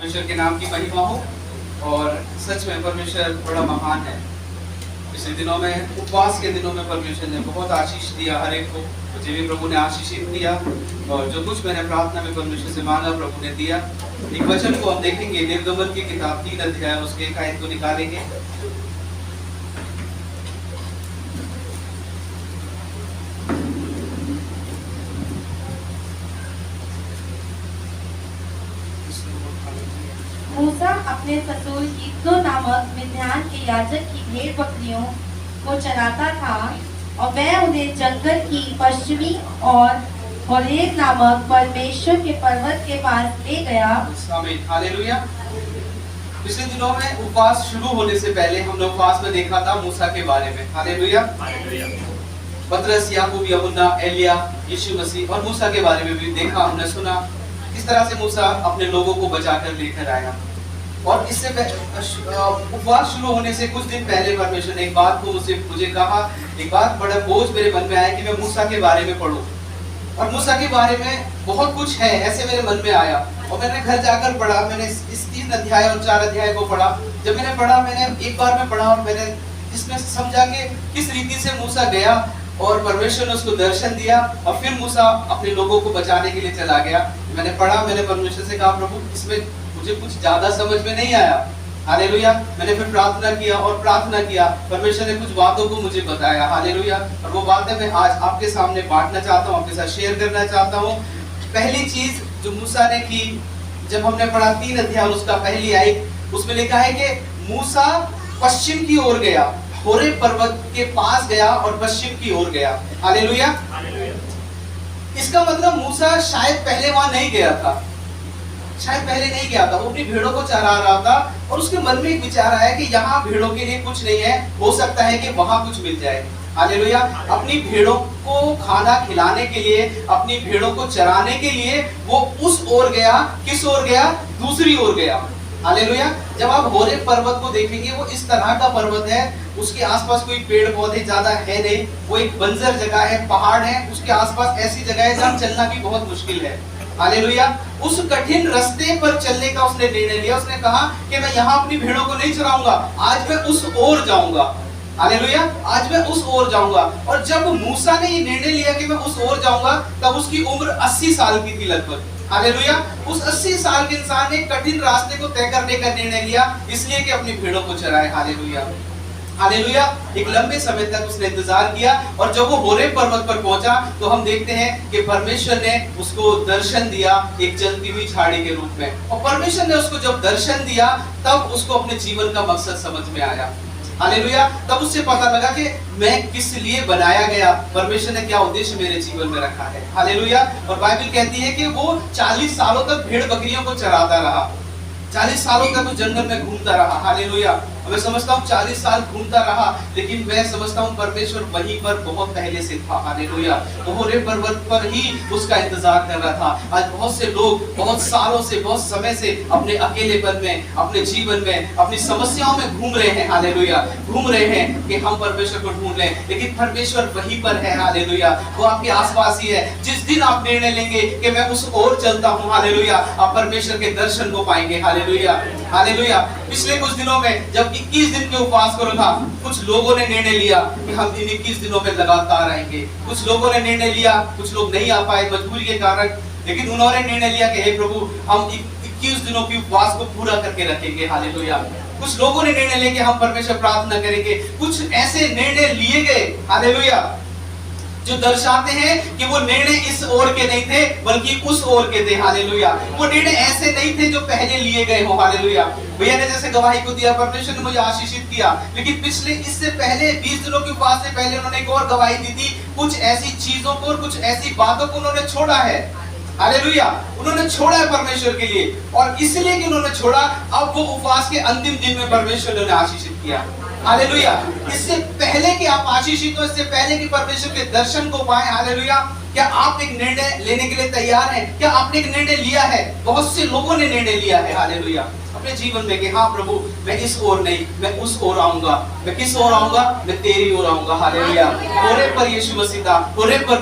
परमेश्वर के नाम की महिमा हो। और सच में परमेश्वर बड़ा महान है। पिछले दिनों में, उपवास के दिनों में परमेश्वर ने बहुत आशीष दिया हर एक को। मुझे भी प्रभु ने आशीषित दिया और जो कुछ मैंने प्रार्थना में परमेश्वर से मांगा प्रभु ने दिया। एक वचन को हम देखेंगे, निर्गमन की किताब 3 अध्याय उसके 1 आयत को निकालेंगे। मूसा अपने ससुर यित्रो नामक मिद्यान के याजक की भेड़ बकरियों को चराता था और वह उन्हें जंगल की पश्चिमी और होरेब नामक परमेश्वर के पर्वत के पास ले गया। आमीन, हालेलुया। पिछले दिनों में उपवास शुरू होने से पहले हमने उपवास में देखा था मूसा के बारे में। हालेलुया। पतरस, याकूब, यूहन्ना, एलिया, यीशु मसीह और मूसा के बारे में भी देखा, हमने सुना किस तरह से मूसा अपने लोगों को बचाकर लेकर आया। और इससे उपवास शुरू होने से कुछ दिन पहले परमेश्वर ने एक बात को मुझे कहा, एक बात बड़ा बोझ मेरे मन में आया कि मैं मूसा के बारे में पढूं। और मूसा के बारे में बहुत कुछ है ऐसे मेरे मन में आया और मैंने घर जाकर पढ़ा। मैंने इस 3 अध्याय और 4 अध्याय को पढ़ा। जब मैंने पढ़ा, मैंने एक बार में पढ़ा और मैंने इसमें समझा कि किस रीति से मूसा गया और परमेश्वर ने उसको दर्शन दिया और फिर मूसा अपने लोगों को बचाने के लिए चला गया। मैंने पढ़ा, मैंने परमेश्वर से कहा प्रभु इसमें मुझे कुछ ज्यादा समझ में नहीं आया। हालेलुया। मैंने फिर प्रार्थना किया, परमेश्वर ने कुछ बातों को मुझे बताया। हालेलुया। और वो बातें मैं आज आपके सामने बांटना चाहता हूँ, आपके साथ शेयर करना चाहता हूँ। पहली चीज जो मूसा ने की, जब हमने पढ़ा 3 अध्याय उसका पहली आयत, उसमें लिखा है कि मूसा पश्चिम की ओर गया, होरेब पर्वत के पास गया और पश्चिम की ओर गया। हालेलुया। इसका मतलब मूसा शायद पहले वहां नहीं गया था, वो अपनी भेड़ों को चरा रहा था और उसके मन में एक विचार आया कि यहाँ भेड़ों के लिए कुछ नहीं है, हो सकता है कि वहां कुछ मिल जाए। हालेलुया। अपनी भेड़ों को खाना खिलाने के लिए, अपनी भेड़ों को चराने के लिए वो उस ओर गया। किस ओर गया? दूसरी ओर गया। हालेलुया। जब आप होरेब पर्वत को देखेंगे, वो इस तरह का पर्वत है, उसके आसपास कोई पेड़ पौधे ज्यादा है नहीं, वो एक बंजर जगह है, पहाड़ है, उसके आसपास ऐसी जगह है जहाँ चलना भी बहुत मुश्किल है। हालेलुया। उस कठिन रास्ते पर चलने का उसने निर्णय लिया। उसने कहा कि मैं यहाँ अपनी भेड़ों को नहीं चराऊंगा, आज मैं उस ओर जाऊंगा। हालेलुया। आज मैं उस ओर जाऊंगा। और जब मूसा ने ये निर्णय लिया कि मैं उस ओर जाऊंगा, तब उसकी उम्र 80 साल की थी लगभग। हालेलुया। उस 80 साल के इंसान ने कठिन रास्ते को तय करने का निर्णय लिया, इसलिए कि अपनी भेड़ों को चराए। हालेलुया। हालेलुया। एक लंबे समय तक उसने इंतजार किया और जब वो होरेब पर्वत पर पहुंचा तो हम देखते हैं कि परमेश्वर ने उसको दर्शन दिया एक जलती हुई झाड़ी के रूप में। और परमेश्वर ने उसको जब दर्शन दिया, तब उसको अपने जीवन का मकसद समझ में आया। हालेलुया। तब उससे पता लगा कि मैं किस लिए बनाया गया, परमेश्वर ने क्या उद्देश्य मेरे जीवन में रखा है। हालेलुया। और बाइबल कहती है कि वो 40 सालों तक भेड़ बकरियों को चराता रहा, 40 सालों तक वो जंगल में घूमता रहा। हालेलुया। मैं समझता हूँ 40 साल घूमता रहा, लेकिन मैं समझता हूँ परमेश्वर वहीं पर बहुत पहले से था। हालेलुया। वो होरेब पर्वत पर ही उसका इंतजार कर रहा था। आज बहुत से लोग बहुत सालों से, बहुत समय से अपने अकेलेपन में, अपने जीवन में, अपनी समस्याओं में घूम रहे हैं। हालेलुया। घूम रहे हैं कि हम परमेश्वर को ढूंढ लें, लेकिन परमेश्वर वहीं पर है। हालेलुया। वो आपके आसपास ही है। जिस दिन आप निर्णय लेंगे कि मैं उस ओर चलता हूँ, हालेलुया, आप परमेश्वर के दर्शन को पाएंगे। हालेलुया। हालेलुया। पिछले कुछ दिनों में जब 21 दिन के उपवास करो था, कुछ लोगों ने निर्णय लिया कि हम इन 21 दिनों में लगातार आएंगे। कुछ लोगों ने निर्णय लिया, कुछ लोग नहीं आ पाए मजबूरी के कारण, लेकिन उन्होंने निर्णय लिया कि हे प्रभु हम 21 दिनों की उपवास को पूरा करके रखेंगे। हालेलुया। कुछ लोगों ने निर्णय लिया कि हम परमेश्वर प्रार्थना करेंगे। कुछ ऐसे निर्णय लिए गए, हालेलुया, जो दर्शाते हैं कि वो निर्णय इस ओर के नहीं थे बल्कि उस ओर के थे। हालेलुया। वो निर्णय ऐसे नहीं थे जो पहले लिए गए हो। हालेलुया। भैया ने जैसे गवाही को दिया, परमेश्वर ने मुझे आशीषित किया, लेकिन पिछले इससे पहले 20 दिनों के उपवास से पहले उन्होंने एक और गवाही दी थी। कुछ ऐसी चीजों को और कुछ ऐसी बातों को उन्होंने छोड़ा है। हालेलुया। उन्होंने छोड़ा है परमेश्वर के लिए, और इसलिए कि उन्होंने छोड़ा, अब वो उपवास के अंतिम दिन में परमेश्वर ने उन्हें आशीषित किया। हालेलुया। इससे पहले कि आप आशीषित हो, इससे पहले कि परमेश्वर के दर्शन को पाएं, हालेलुया, क्या आप एक निर्णय लेने के लिए तैयार हैं? क्या आपने एक निर्णय लिया है? बहुत से लोगों ने निर्णय लिया है। हालेलुया। अपने जीवन में कि हाँ प्रभु मैं इस ओर नहीं, मैं उस ओर आऊंगा। मैं किस ओर आऊंगा? मैं तेरी ओर आऊंगा। हालेलुया। होरेब पर यीशु मसीह था, होरेब पर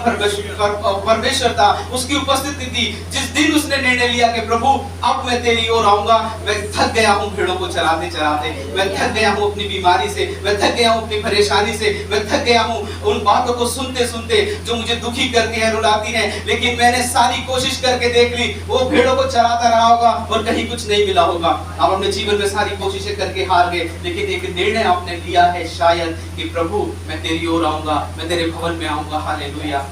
परमेश्वर था, उसकी उपस्थिति थी। जिस दिन दिन उसने निर्णय लिया कि प्रभु अब मैं तेरी ओर आऊंगा, मैं थक गया हूँ भेड़ों को चराते चराते, मैं थक गया हूँ अपनी बीमारी से, मैं थक गया हूँ अपनी परेशानी से, मैं थक गया हूँ उन बातों को सुनते सुनते जो मुझे दुखी करती है, रुलाती है। लेकिन मैंने सारी कोशिश करके देख ली, वो भेड़ों को चराता रहा होगा और कहीं कुछ नहीं मिला होगा। आप अपने जीवन में सारी कोशिशें करके हार गए, लेकिन एक निर्णय आपने लिया है शायद कि प्रभु मैं तेरी ओर आऊंगा, मैं तेरे भवन में आऊंगा। हालेलुया।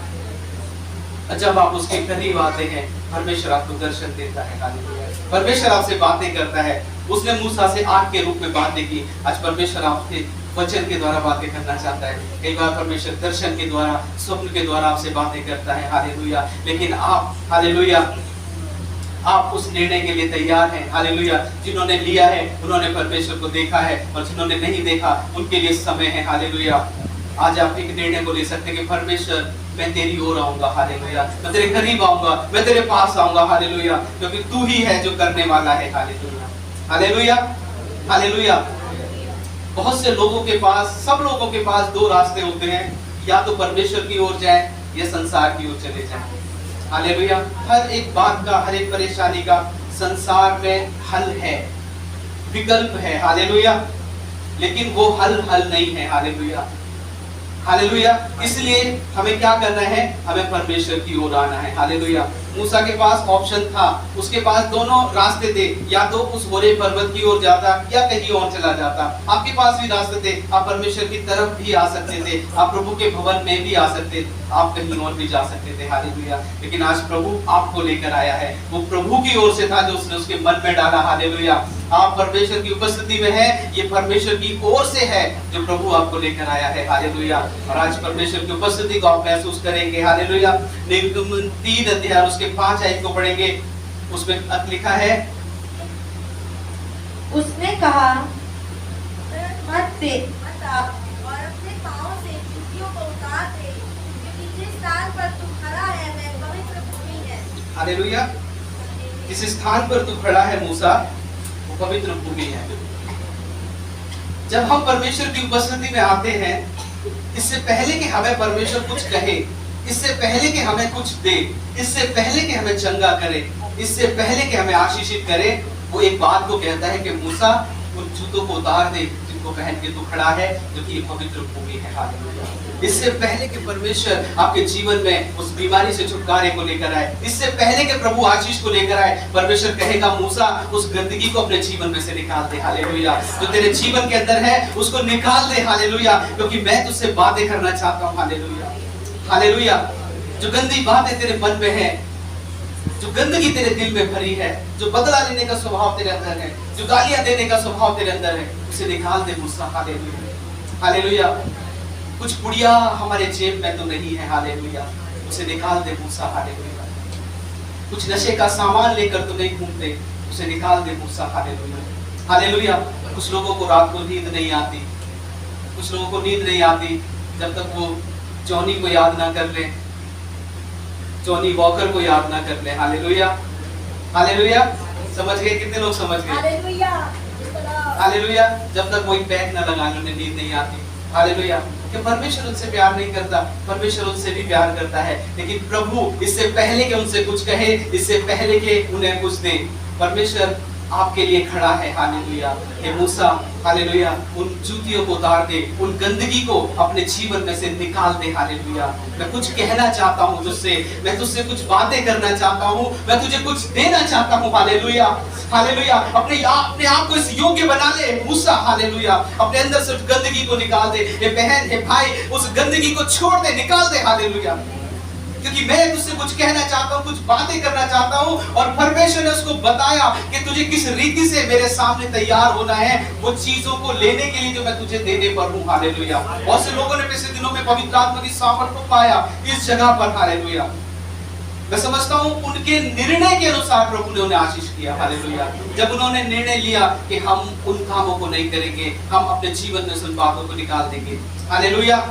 जब आप उसके करीब आते हैं, परमेश्वर आपको दर्शन देता है। हालेलुया। परमेश्वर आपसे बातें करता है। उसने मूसा से आग के रूप में बातें की, आज परमेश्वर आपके वचन के द्वारा बातें करना चाहता है। कई बार परमेश्वर दर्शन के द्वारा, स्वप्न के द्वारा आपसे बातें करता है। हालेलुया। लेकिन आप, हालेलुया, आप उस निर्णय के लिए तैयार हैं। हालेलुया। जिन्होंने लिया है उन्होंने परमेश्वर को देखा है, और जिन्होंने नहीं देखा उनके लिए समय है। हालेलुया। आज आप एक निर्णय को ले सकते हैं कि परमेश्वर मैं तेरी ओर आऊंगा। हालेलुया। मैं तेरे करीब आऊंगा, मैं तेरे पास आऊंगा। हालेलुया। क्योंकि तू ही है जो करने वाला है। हालेलुया। हालेलुया। हालेलुया। बहुत से लोगों के पास, सब लोगों के पास दो रास्ते होते हैं, या तो परमेश्वर की ओर जाए या संसार की ओर चले जाए। हालेलुया। हर एक बात का, हर एक परेशानी का संसार में हल है, विकल्प है। हालेलुया। लेकिन वो हल नहीं है। हालेलुया। हालेलुया। इसलिए हमें क्या करना है? हमें परमेश्वर की ओर आना है। हालेलुया। मूसा के पास ऑप्शन था, उसके पास दोनों रास्ते थे, या तो उस होरेब पर्वत की ओर जाता या कहीं और चला जाता। आपके पास भी रास्ते थे, आप परमेश्वर की तरफ भी आ सकते थे, आप प्रभु के भवन में भी आ सकते, आप कहीं और भी जा सकते थे। हालेलुया। लेकिन आज प्रभु आपको लेकर आया है, वो प्रभु की ओर से था जो उसने उसके मन में डाला। हालेलुया। आप परमेश्वर की उपस्थिति में हैं, ये परमेश्वर की ओर से है जो प्रभु आपको लेकर आया है। हालेलुया। और आज परमेश्वर की उपस्थिति को आप महसूस करेंगे। हालेलुया। 3 अध्याय उसके 5 आयत को पढ़ेंगे, उसमें लिखा है, उसने कहा मत दे और अपने पांव से जूतियों को उतार दे, क्योंकि जिस स्थान पर तू खड़ा है वह पवित्र भूमि है। हालेलुया। जिस स्थान पर तू खड़ा है मूसा, वो पवित्र भूमि है। जब हम परमेश्वर की उपस्थिति में आते हैं, इससे पहले कि हमें परमेश्वर कुछ कहे, इससे पहले कि हमें कुछ दे, इससे पहले कि हमें चंगा करे, इससे पहले कि हमें आशीषित करे, वो एक बात को कहता है कि मूसा उन जूतों को उतार दे जिनको पहन के तू खड़ा है, क्योंकि ये पवित्र भूमि है। हालेलुया। इससे पहले कि परमेश्वर आपके जीवन में उस बीमारी से छुटकारे को लेकर आए, इससे पहले कि प्रभु आशीष को लेकर आए, परमेश्वर कहेगा मूसा उस गंदगी को अपने जीवन में से निकाल दे। हालेलुया। जो तेरे जीवन के अंदर है उसको निकाल दे। हालेलुया। क्योंकि मैं तुझसे बातें करना चाहता हूँ। हालेलुया। हालेलुया। जो गंदी बातें तेरे मन में है, जो गंदगी तेरे दिल में भरी है, जो बदला लेने का स्वभाव तेरे अंदर है, जो गालियां देने का स्वभाव तेरे अंदर है, उसे निकाल दे मूसा। हालेलुया। हालेलुया। कुछ पुड़िया हमारे जेब में तो नहीं है। हालेलुया। उसे निकाल दे मूसा। हालेलुया। कुछ नशे का सामान लेकर तो नहीं घूमते, उसे निकाल दे मूसा। हालेलुया। हालेलुया। कुछ लोगों को रात को नींद नहीं आती, कुछ लोगों को नींद नहीं आती जब तक वो जॉनी को याद ना कर ले, जॉनी वॉकर को याद ना कर ले। हालेलुया। हालेलुया। समझ गए? कितने लोग समझ गए? हालेलुया। हालेलुया। जब तक वो एक पैक ना लगा लो, उन्हें नींद नहीं आती। हालेलुया। कि परमेश्वर उनसे प्यार नहीं करता, परमेश्वर उनसे भी प्यार करता है, लेकिन प्रभु इससे पहले कि उनसे कुछ कहे, इससे पहले कि उन्हें कुछ दे, परमेश्वर आपके लिए खड़ा है। हालेलुया। हे मूसा, हालेलुया, उन जूतियों को उतार दे, उन गंदगी को अपने जीवन में से निकाल दे। हालेलुया। मैं कुछ कहना चाहता हूँ तुझसे, मैं तुझसे कुछ बातें करना चाहता हूँ, मैं तुझे कुछ देना चाहता हूँ। हालेलुया। हालेलुया। अपने आप को इस योग्य बना ले मूसा। हालेलुया। अपने अंदर से गंदगी को निकाल दे। हे बहन, हे भाई, उस गंदगी को छोड़ दे, निकाल दे। हालेलुया। क्योंकि मैं तुझसे कुछ कहना चाहता हूँ, कुछ बातें करना चाहता हूँ, और परमेश्वर ने उसको बताया कि तुझे किस रीति से मेरे सामने तैयार होना है, वो चीजों को लेने के लिए जो मैं तुझे देने पर हूँ। हालेलुया। बहुत से लोगों ने पिछले दिनों में पवित्र आत्मा की सामर्थ को पाया इस जगह पर। हालेलुया। मैं समझता हूँ उनके निर्णय के अनुसार प्रभु ने उन्हें आशीष किया। हालेलुया। जब उन्होंने निर्णय लिया कि हम उन कामों को नहीं करेंगे, हम अपने जीवन में उन बातों को निकाल देंगे। हालेलुया।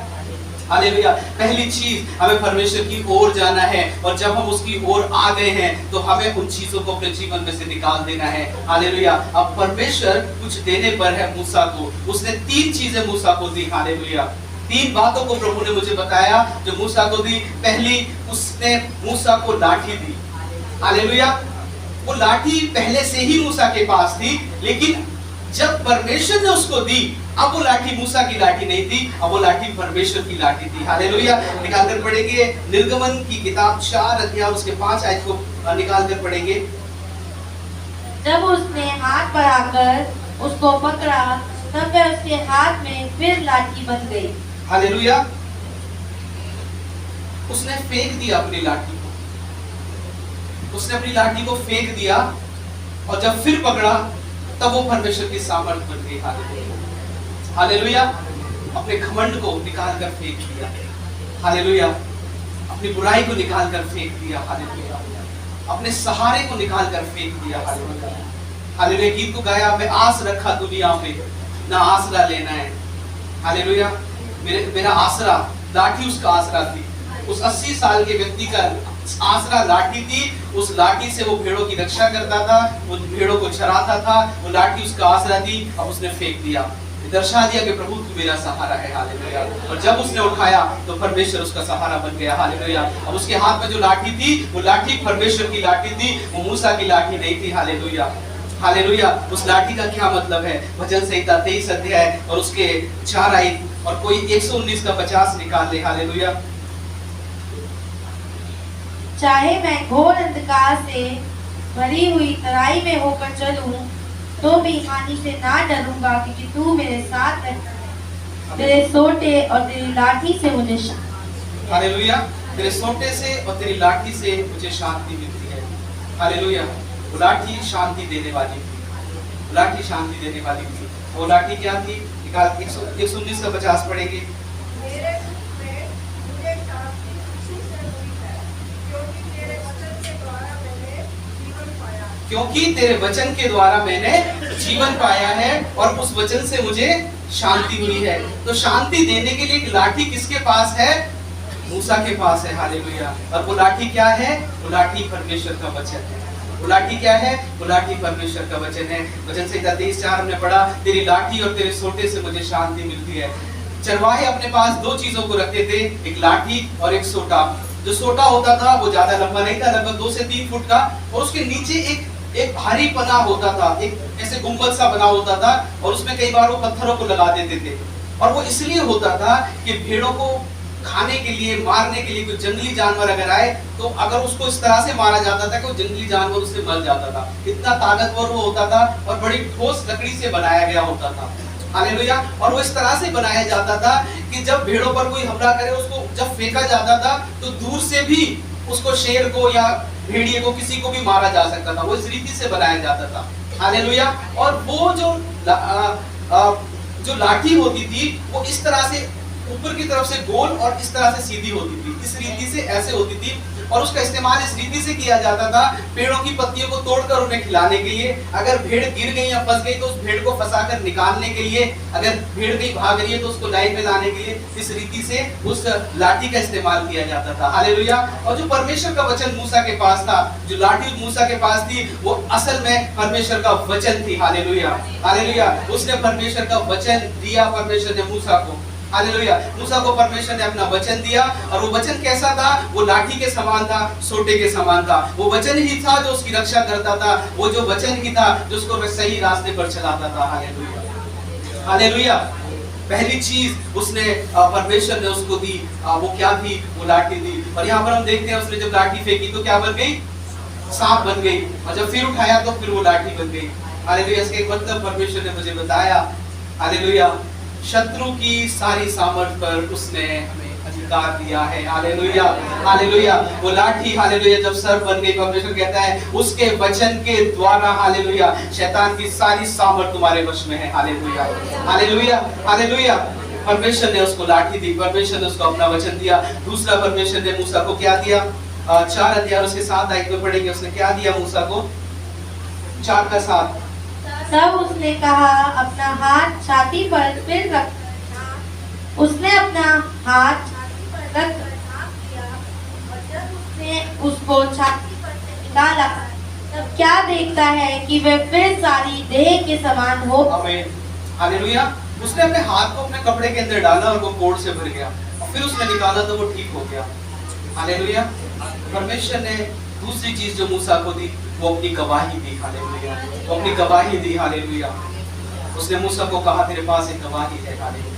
हालेलुया। पहली चीज, हमें परमेश्वर की ओर जाना है, और जब हम उसकी ओर आ गए हैं तो हमें उन चीजों को अपने जीवन में से निकाल देना है। हालेलुया। अब परमेश्वर कुछ देने पर है मूसा को, उसने 3 चीजें मूसा को दी। हालेलुया। 3 बातों को प्रभु ने मुझे बताया जो मूसा को दी। पहली, उसने मूसा को लाठी दी। हालेलुया। वो लाठी पहले से ही मूसा के पास थी, लेकिन जब परमेश्वर ने उसको दी, अब वो लाठी मूसा की लाठी नहीं थी, अब वो लाठी परमेश्वर की लाठी थी। हालेलुया। निकाल कर पढ़ेंगे निर्गमन की किताब 4 अध्याय उसके 5 आयत को निकाल कर पढ़ेंगे। जब उसने हाथ बढ़ाकर उसको पकड़ा, तब वह उसके हाथ में फिर लाठी बन गई। हालेलुया। उसने फेंक दिया अपनी लाठी को, उसने अपनी लाठी को फेंक दिया, और जब फिर पकड़ा तब वो परमेश्वर की सामर्थ बन गई। हालेलुया। हालेलुया। अपने घमंड को निकाल कर फेंक दिया। हालेलुया। अपनी बुराई को निकाल कर फेंक दिया। हालेलुया। अपने सहारे को निकाल कर फेंक दिया। हालेलुया। हालेलुया। गीत को गाया, मैं आस रखा दुनिया में, ना आसरा लेना है। हालेलुया। मेरा आसरा लाठी उसका आसरा थी। उस 80 साल के व्यक्ति का आसरा लाठी थी। उस लाठी से वो भेड़ों की रक्षा करता था, वो भेड़ों को चराता था, वो लाठी उसका आसरा थी। अब उसने फेंक दिया, दर्शा दिया कि प्रभु तू मेरा सहारा है। हालेलुया। और जब उसने उठाया तो परमेश्वर उसका सहारा बन गया। हालेलुया। अब उसके हाथ में जो लाठी थी, वो लाठी परमेश्वर की लाठी थी, वो मूसा की लाठी नहीं थी। हालेलुया। हालेलुया। उस लाठी का क्या मतलब है? भजन संहिता 23 अध्याय और उसके 4 आयत, और कोई 119 का 50 निकाल ले। हालेलुया। चाहे मैं घोर अंधकार से भरी हुई तराई में होकर चलूं, तो भी हानि से ना डरूंगा, क्योंकि तू मेरे साथ रहता है। तेरे सोटे और तेरी लाठी से मुझे शांति। हालेलुया। तेरे सोटे से और तेरी लाठी से मुझे शांति मिलती है। हालेलुया। वो लाठी शांति देने वाली थी, वो लाठी शांति देने वाली थी। वो लाठी क्या थी? निकाल 119 का 50 पढ़ेंगे। क्योंकि तेरे वचन के द्वारा मैंने जीवन पाया है, और उस वचन से मुझे शांति हुई है। तो शांति देने के लिए एक लाठी किसके पास है? मूसा के पास है। हालेलुया। और वो लाठी क्या है? वो लाठी परमेश्वर का वचन है। वो लाठी क्या है? वो लाठी परमेश्वर का वचन है। वचन संहिता 23:4 हमने पढ़ा, तेरी लाठी और तेरे सोटे से मुझे शांति मिलती है। चरवाहे अपने पास 2 चीजों को रखते थे, एक लाठी और एक सोटा। जो सोटा होता था वो ज्यादा लंबा नहीं था, लगभग 2 से 3 फुट का, और उसके नीचे एक भारी पना होता था, एक ऐसे गुंबद सा बना होता था, और उसमें कई बार वो पत्थरों को लगा देते थे। और वो इसलिए होता था कि भेड़ों को खाने के लिए, मारने के लिए कोई जंगली जानवर अगर आए, तो अगर उसको इस तरह से मारा जाता था कि वो जंगली जानवर उससे मर जाता था। इतना ताकतवर वो होता था, और बड़ी ठोस लकड़ी से बनाया गया होता था। हालेलुया। और वो इस तरह से बनाया जाता था कि जब भेड़ों पर कोई हमला करे, उसको जब फेंका जाता था तो दूर से भी उसको, शेर को या भेड़िए को, किसी को भी मारा जा सकता था। वो इस रीति से बनाया जाता था। हालेलुया। और वो जो लाठी होती थी, वो इस तरह से ऊपर की तरफ से गोल और इस तरह से सीधी होती थी, इस रीति से ऐसे होती थी। और उसका इस्तेमाल इस रीति से किया जाता था, पेड़ों की पत्तियों को तोड़कर उन्हें खिलाने के लिए। अगर भेड़ गिर गई या फंस गई तो उस भेड़ को फंसाकर निकालने के लिए, अगर भेड़ कहीं भाग रही है तो उसको लाइन में लाने के लिए, इस रीति से उस लाठी का इस्तेमाल किया जाता था। हालेलुया। और जो परमेश्वर का वचन मूसा के पास था, जो लाठी मूसा के पास थी, वो असल में परमेश्वर का वचन थी। हालेलुया। हालेलुया। उसने परमेश्वर का वचन दिया, परमेश्वर ने मूसा को। हालेलुया। मूसा को परमेश्वर ने अपना वचन दिया, और वो वचन कैसा था? वो लाठी के समान था, सोटे के समान था। वो वचन ही था जो उसकी रक्षा करता था, वो जो वचन ही था जो उसको सही रास्ते पर चलाता था। हालेलुया। हालेलुया। पहली चीज उसने परमेश्वर ने उसको दी, वो क्या थी? वो लाठी दी। और यहाँ पर हम देखते हैं, उसने जब लाठी फेंकी तो क्या बन गई? सांप बन गई। और जब फिर उठाया तो फिर वो लाठी बन गई। हालेलुया। इसका एक मतलब परमेश्वर ने मुझे बताया। हालेलुया। शत्रु की सारी सामर्थ पर उसने हमें अधिकार दिया है। हालेलुया। हालेलुया। वो लाठी, हालेलुया, जब सर बन गई, परमेश्वर कहता है उसके वचन के द्वारा, हालेलुया, शैतान की सारी सामर्थ तुम्हारे वश में है। हालेलुया। हालेलुया। हालेलुया। परमेश्वर ने उसको लाठी दी, परमेश्वर ने उसको अपना वचन दिया। दूसरा, परमेश्वर ने मूसा को क्या दिया? 4 अध्याय उसके 7 आयत में पढ़ेंगे, उसने क्या दिया मूसा को? 4 का 7। तब उसने कहा, अपना हाथ छाती पर फिर रख। उसने अपना हाथ छाती पर रख दिया, और जब उसने उसको छाती पर से निकाला, तब क्या देखता है कि वह फिर सारी देह के समान हो। आमीन। हालेलुया। उसने अपने हाथ को अपने कपड़े के अंदर डाला और वो कोढ़ से भर गया, और फिर उसने निकाला तो वो ठीक हो गया। हालेलुया। परमेश्वर ने दूसरी चीज जो मूसा को दी वो अपनी गवाही दी, हालेलुया। वो अपनी गवाही दी, हालेलुया। उसने मूसा को कहा तेरे पास एक गवाही है, हालेलुया।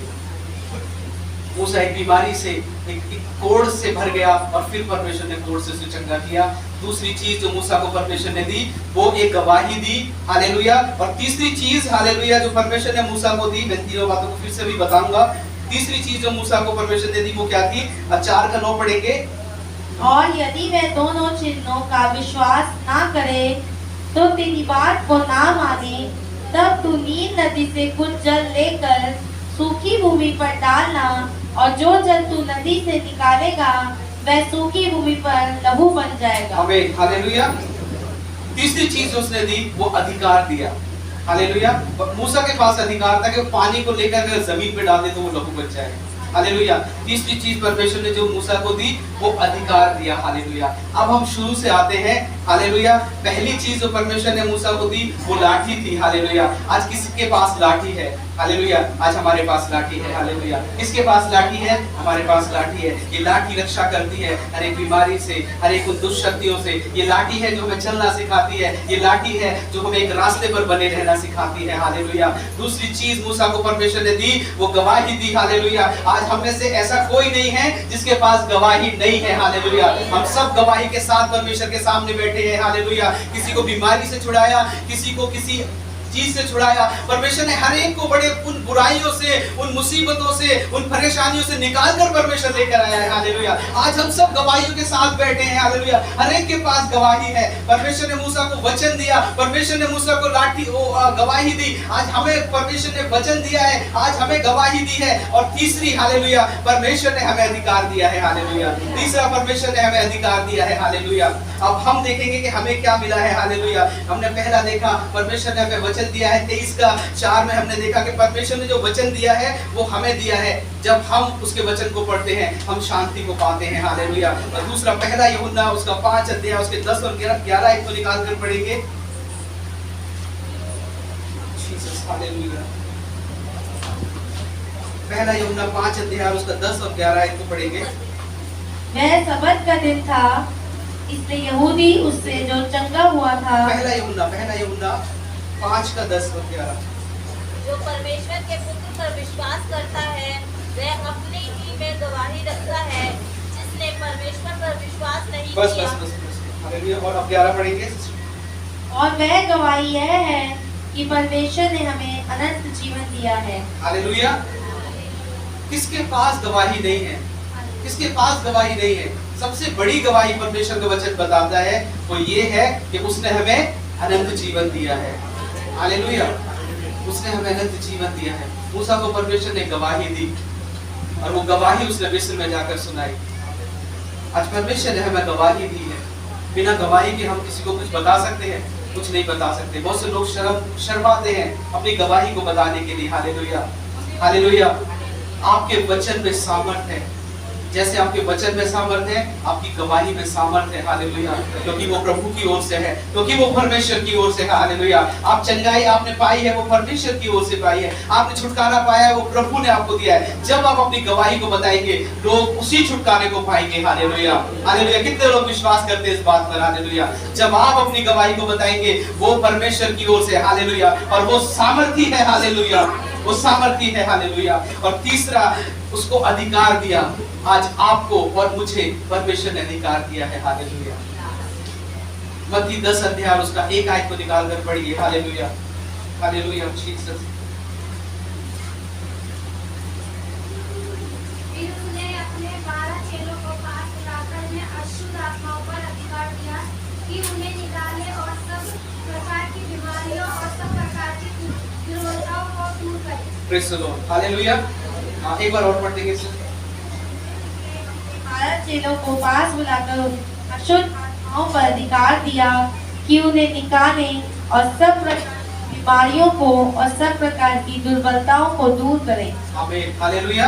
मूसा एक बीमारी से, एक कोढ़ से भर गया और फिर परमेश्वर ने कोढ़ से उसे चंगा किया। दूसरी चीज जो मूसा को परमेश्वर ने दी वो एक गवाही दी, हालेलुया। और तीसरी चीज, हालेलुया, जो परमेश्वर ने मूसा को दी, मैं तीनों बातों को फिर से भी बताऊंगा। तीसरी चीज जो मूसा को परमेश्वर ने दी वो क्या थी? 4:9 पढ़ेंगे। और यदि वह दोनों चिन्हों का विश्वास ना करे तो तेरी बात को ना माने, तब तू नील नदी से कुछ जल लेकर सूखी भूमि पर डालना, और जो जल तू नदी से निकालेगा वह सूखी भूमि पर लहू बन जाएगा। आमीन, हालेलुया। तीसरी चीज उसने दी वो अधिकार दिया, हालेलुया। मूसा के पास अधिकार था कि वो पानी को लेकर अगर जमीन पे डाल दे तो वो लहू बन जाए, हालेलुया। तीसरी चीज परमेश्वर ने जो मूसा को दी वो अधिकार दिया, हालेलुया। अब हम शुरू से आते हैं, हालेलुया। पहली चीज जो परमेश्वर ने मूसा को दी वो लाठी थी, हालेलुया। आज किसी के पास लाठी है, हालेलुया। आज हमारे पास लाठी है, हालेलुया। किसके पास लाठी है? हमारे पास लाठी है। ये लाठी रक्षा करती है हर एक बीमारी से, हर एक दुष्ट शक्तियों से। ये लाठी है जो हमें चलना सिखाती है, ये लाठी है जो हमें एक रास्ते पर बने रहना सिखाती है, हालेलुया। दूसरी चीज मूसा को परमेश्वर ने दी वो गवाही दी, हालेलुया। आज हम में से ऐसा कोई नहीं है जिसके पास गवाही नहीं है, हालेलुया। हम सब गवाही के साथ परमेश्वर के सामने बैठे हैं, हालेलुया। किसी को बीमारी से छुड़ाया, किसी को किसी चीज से छुड़ाया। परमेश्वर ने हर एक को बड़े उन बुराइयों से, उन मुसीबतों से, उन परेशानियों से निकाल कर परमेश्वर लेकर आया है, हालेलुया। आज हम सब गवाहियों के साथ बैठे हैं, हालेलुया। हर एक के पास गवाही है। परमेश्वर ने मूसा को वचन दिया, परमेश्वर ने मूसा को लाठी गवाही दी। आज हमें परमेश्वर ने वचन दिया है, आज हमें गवाही दी है। और तीसरी, हालेलुया, परमेश्वर ने हमें अधिकार दिया है, हालेलुया। तीसरा, परमेश्वर ने हमें अधिकार दिया है, हालेलुया। अब हम देखेंगे कि हमें क्या मिला है, हालेलुया। हमने पहला देखा परमेश्वर ने हमें वचन दिया है। 23:4 में हमने देखा कि परमेश्वर ने जो वचन दिया है वो हमें दिया है। जब हम उसके वचन को पढ़ते हैं हम शांति को पाते हैं, हालेलुया। और दूसरा, पहला यूहन्ना उसका 5 अध्याय उसके 10 और 11 एक को निकाल कर पढ़ेंगे। Jesus, hallelujah. पहला यूहन्ना 5 अध्याय उसका 10 और 11 एक को पढ़ेंगे। वह सबत का दिन था, इसलिए यहूदी उससे जो चंगा हुआ था। पहला यूहन्ना 5 का 10 और 11। जो परमेश्वर के पुत्र पर विश्वास करता है वह अपने ही में गवाही रखता है, जिसने परमेश्वर पर विश्वास नहीं बस किया। बस बस हालेलुया। और अब 11 पढ़ेंगे। और वह गवाही यह है कि परमेश्वर ने हमें अनंत जीवन दिया है। हालेलुया। किसके पास गवाही नहीं है? किसके पास गवाही नहीं है? सबसे बड़ी गवाही परमेश्वर का वचन बताता है वो ये है कि उसने हमें अनंत जीवन दिया है, हालेलुया। उसने हमें अनंत जीवन दिया है। मूसा को परमेश्वर ने गवाही दी और वो गवाही उसने मिस्र में जाकर सुनाई। आज परमेश्वर ने हमें गवाही दी है। बिना गवाही के हम किसी को कुछ बता सकते हैं? कुछ नहीं बता सकते। बहुत से लोग शर्माते हैं अपनी गवाही को बताने के लिए, हालेलुया, हालेलुया। आपके वचन में सामर्थ है। जैसे आपके वचन में सामर्थ है आपकी गवाही में सामर्थ है, हालेलुया। क्योंकि वो प्रभु की ओर से है, क्योंकि वो परमेश्वर की ओर से है, हालेलुया। आप चंगाई आपने पाई है वो परमेश्वर की ओर से पाई है। आपने छुटकारा पाया है वो प्रभु ने आपको दिया है। जब आप अपनी गवाही को बताएंगे लोग उसी छुटकारे को पाएंगे, हालेलुया, हालेलुया। कितने लोग विश्वास करते हैं इस बात पर, हालेलुया। जब आप अपनी गवाही को बताएंगे वो परमेश्वर की ओर से, हालेलुया, और वो सामर्थी है, हालेलुया, वो सामर्थी है, हालेलुया। और तीसरा, उसको अधिकार दिया। आज आपको और मुझे परमेश्वर ने अधिकार दिया है, हालेलुया। मत्ती 10 अध्याय उसका 1 आयत को निकाल कर पढ़िए, हालेलुया, हालेलुया। जीसस। फिर उसने अपने 12 चेलों को पास बुलाकर उन्हें अशुद्ध आत्माओं पर अधिकार दिया कि उन्हें निकाले और सब प्रकार की बीमारियों और सब प्रकार की दुर्बलताओं को दूर करे। Praise the Lord, hallelujah. एक बार और पढ़ देंगे इसे। 12 चेलों को पास बुलाकर उन्हें अशुद्ध आत्माओं पर अधिकार दिया कि उन्हें निकाले और सब प्रकार की बीमारियों को और सब प्रकार की दुर्बलताओं को दूर करें। आमीन, हालेलुया।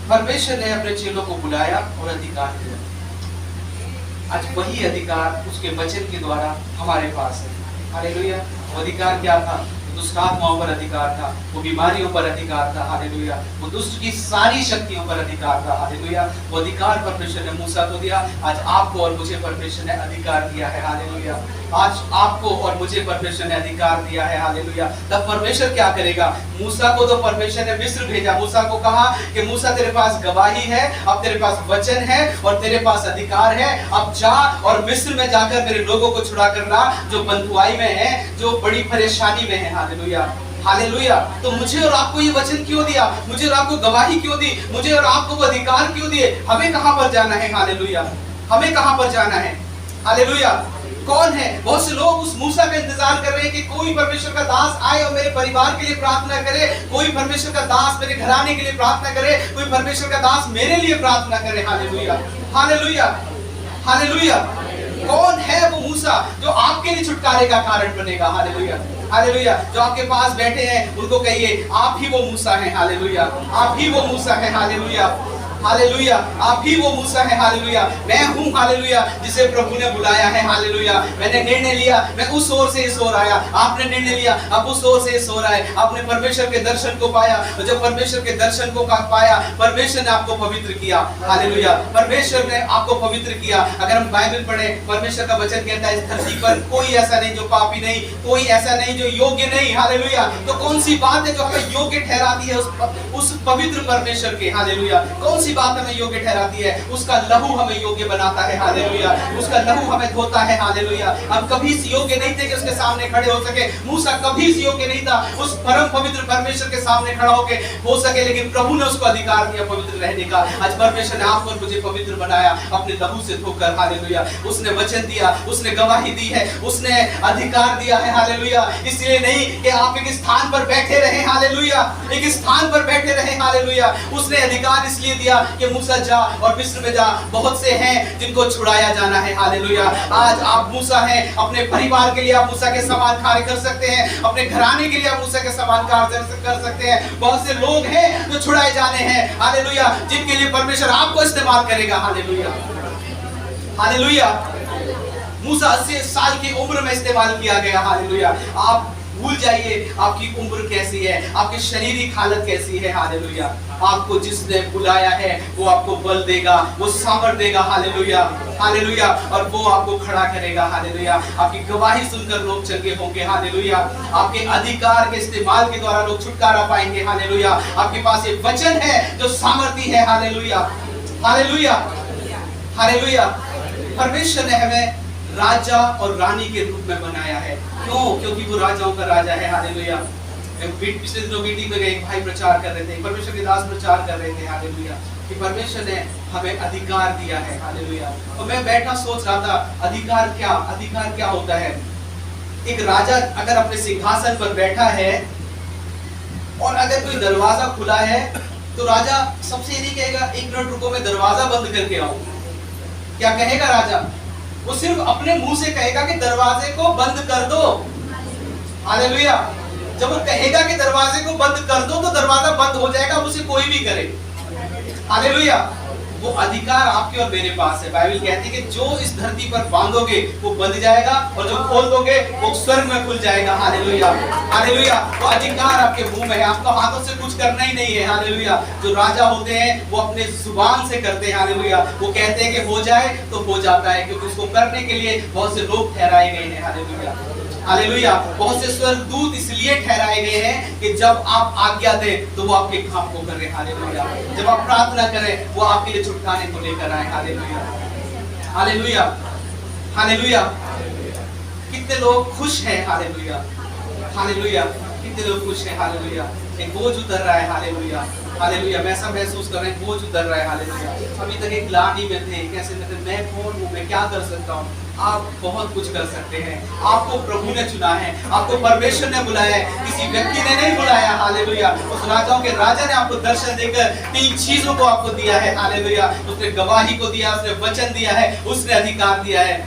परमेश्वर ने अपने चेलों को बुलाया और अधिकार दिया। आज वही अधिकार उसके वचन के द्वारा हमारे पास है, हालेलुया। वो अधिकार क्या था? दुष्ट आत्माओं पर अधिकार था, वो बीमारियों पर अधिकार था, हालेलुया, वो दुष्ट की सारी शक्तियों पर अधिकार था, हालेलुया। वो अधिकार परमेश्वर ने मूसा को दिया, आज आपको और मुझे परमेश्वर ने अधिकार दिया है, हालेलुया। आज आपको और मुझे परमेश्वर ने अधिकार दिया है, हालेलुया। तब परमेश्वर क्या करेगा? मूसा को तो परमेश्वर ने मिस्र भेजा, मूसा को कहा कि मूसा तेरे पास गवाही है, अब तेरे पास वचन है और तेरे पास अधिकार है, अब जा और मिस्र में जाकर मेरे लोगों को छुड़ा कर ला जो बंधुआई में है, जो बड़ी परेशानी में है, हालेलुया, हालेलुया। तो मुझे और आपको ये वचन क्यों दिया? मुझे और आपको गवाही क्यों दी? मुझे और आपको वो अधिकार क्यों दिए? हमें कहां पर जाना है? हालेलुया, हमें कहां पर जाना है? हालेलुया। कौन है? बहुत से लोग उस मूसा का इंतजार कर रहे हैं कि कोई परमेश्वर का दास आए और मेरे परिवार के लिए प्रार्थना करे, कोई परमेश्वर का दास मेरे घराने के लिए प्रार्थना करे, कोई परमेश्वर का दास मेरे लिए प्रार्थना करे, हालेलुया, हालेलुया, हालेलुया। कौन है वो मूसा जो आपके लिए छुटकारे का कारण बनेगा? Hallelujah, hallelujah. जो आपके पास बैठे हैं उनको कहिए आप ही वो मूसा हैं, हालेलुया, आप ही वो मूसा हैं, हालेलुया, हालेलुया, आप ही वो मूसा है, हालेलुया। मैं हूँ, हालेलुया, जिसे प्रभु ने बुलाया है, हालेलुया। मैंने निर्णय लिया, मैं उस ओर से इस ओर आया, आपने निर्णय लिया, अब उस ओर से इस ओर आए, आपने परमेश्वर के दर्शन को पाया, और जब परमेश्वर के दर्शन को पाया, परमेश्वर ने आपको पवित्र किया, हालेलुया, परमेश्वर ने आपको पवित्र किया। अगर हम बाइबल पढ़े, परमेश्वर का वचन कहता है इस धरती पर कोई ऐसा नहीं जो पापी नहीं, कोई ऐसा नहीं जो योग्य नहीं, हालेलुया। तो कौन सी बात है जो हमें योग्य ठहराती है उस पवित्र परमेश्वर के? हालेलुया। कौन सी बात हमें योग्य ठहराती है? उसका लहू हमें योग्य बनाता है, हालेलुया, उसका लहू हमें धोता है, हालेलुया। हम कभी इस योग्य नहीं थे कि उसके सामने खड़े हो सके, मूसा कभी इस योग्य नहीं था उस परम पवित्र परमेश्वर के सामने खड़ा हो सके, लेकिन प्रभु ने उसको अधिकार दिया पवित्र रहने का। आज परमेश्वर ने आपको और मुझे पवित्र बनाया अपने लहू से धोकर, हालेलुया। उसने वचन दिया, उसने गवाही दी है, उसने अधिकार दिया है, हालेलुया। इसलिए नहीं कि आप एक स्थान पर बैठे रहे, हालेलुया, एक स्थान पर बैठे रहे, हालेलुया। उसने अधिकार इसलिए दिया कि मूसा जा और मिस्र में जा, बहुत से हैं जिनको छुड़ाया जाना है, हालेलुया। आज आप मूसा हैं, अपने परिवार के लिए आप मूसा के समान कार्य कर सकते हैं, अपने घराने के लिए आप मूसा के समान कार्य कर सकते हैं। बहुत से लोग हैं जो छुड़ाए जाने हैं, हालेलुया, जिनके लिए परमेश्वर आपको इस्तेमाल करेगा, हालेलुया, हालेलुया। मूसा 80 साल की उम्र में इस्तेमाल किया गया, हालेलुया। आप भूल जाइए आपकी उम्र कैसी है, आपकी शारीरिक हालत कैसी है, हालेलुया। आपको जिसने बुलाया है वो आपको बल देगा, वो सामर्थ देगा, हालेलुया, हालेलुया, और वो आपको खड़ा करेगा, हालेलुया। आपकी गवाही सुनकर लोग चंगे होंगे, हालेलुया। आपके अधिकार के इस्तेमाल के द्वारा लोग छुटकारा पाएंगे, हालेलुया। आपके पास एक वचन है जो सामर्थी है, हालेलुया, हालेलुया, हालेलुया। परमेश्वर ने हमें राजा और रानी के रूप में बनाया है। क्यों? क्योंकि वो राजाओं का राजा है, हालेलुया। पिछले दिनों मीटिंग में एक भाई प्रचार कर रहे थे, परमेश्वर के दास प्रचार कर रहे थे, हालेलुया, कि परमेश्वर ने हमें अधिकार दिया है, हालेलुया। और मैं बैठा सोच रहा था अधिकार क्या होता है? एक राजा अगर अपने सिंहासन पर बैठा है और अगर कोई दरवाजा खुला है तो राजा सबसे ये नहीं कहेगा एक मिनट रुको मैं दरवाजा बंद करके आऊं। क्या कहेगा राजा? वो सिर्फ अपने मुंह से कहेगा कि दरवाजे को बंद कर दो, हालेलुया। जब वो कहेगा कि दरवाजे को बंद कर दो तो दरवाजा बंद हो जाएगा, उसे कोई भी करे, हालेलुया। वो अधिकार आपके और मेरे पास है। बाइबल कहती है कि जो इस धरती पर बांधोगे वो बंध जाएगा और जो खोल दोगे वो स्वर्ग में खुल जाएगा, हालेलुया, हालेलुया। वो अधिकार आपके मुंह में है, आपको हाथों से कुछ करना ही नहीं है, हालेलुया। जो राजा होते हैं वो अपने जुबान से करते हैं, हालेलुया। वो कहते हैं कि हो जाए तो हो जाता है, क्योंकि उसको करने के लिए बहुत से लोग ठहराए गए हैं, हालेलुया, हालेलुया। बहुत से स्वर्गदूत इसलिए ठहराए गए हैं कि जब आप आज्ञा दें तो वो आपके काम को करें, हालेलुया। जब आप प्रार्थना करें वो आपके लिए छुटकारे को लेकर आए, हालेलुया, हालेलुया, हालेलुया। कितने लोग खुश हैं, हालेलुया, हालेलुया। कितने लोग खुश हैं, हालेलुया। एक बोझ उतर रहा है, हालेलुया, हालेलुया। मैं ऐसा महसूस कर रहे हैं बोझ उतर रहा है, हालेलुया। अभी तक एक ग्लानि में थे, कैसे मतलब मैं कौन हूँ, मैं क्या कर सकता हूँ? आप बहुत कुछ कर सकते हैं। आपको प्रभु ने चुना है, आपको परमेश्वर ने बुलाया है, किसी व्यक्ति ने नहीं बुलाया, हालेलुया। उस राजाओं के राजा ने आपको दर्शन देकर 3 चीजों को आपको दिया है, हालेलुया। उसने गवाही को दिया, उसने वचन दिया है, उसने अधिकार दिया है।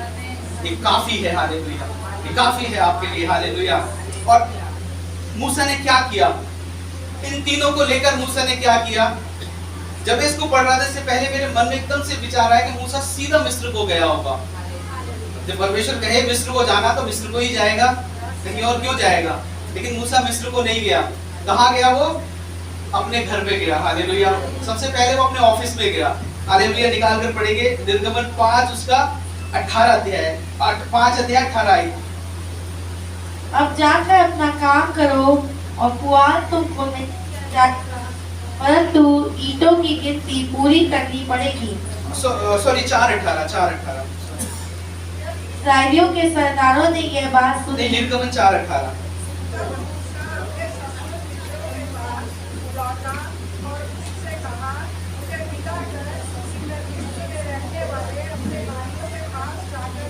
ये काफी है, हालेलुया, ये काफी है आपके लिए, हालेलुया। और मूसा ने क्या किया? इन तीनों को लेकर मूसा ने क्या किया? जब मैं इसको पढ़ रहा था इससे पहले मेरे मन में एकदम से विचार आया कि मूसा सीधा मिस्र को गया होगा। जब परमेश्वर कहे मिस्र को जाना तो मिस्र को ही जाएगा, कहीं और क्यों जाएगा? लेकिन मूसा मिस्र को नहीं गया। कहाँ गया वो? अपने घर पे गया। हालेलुया। सबसे पहले वो अपने ऑफिस में गया। हालेलुया। निकाल कर पढ़ेंगे निर्गमन 5 उसका 18 अध्याय, 5 अध्याय 18 आई। अब जाकर अपना काम करो और पुआल तुमको नहीं जाएगा, परंतु ईंटों की गिनती पूरी करनी पड़ेगी। सॉरी 4:18 इस्राएलियों के सरदारों ने यह बात सुनी। निर्गमन 4:18।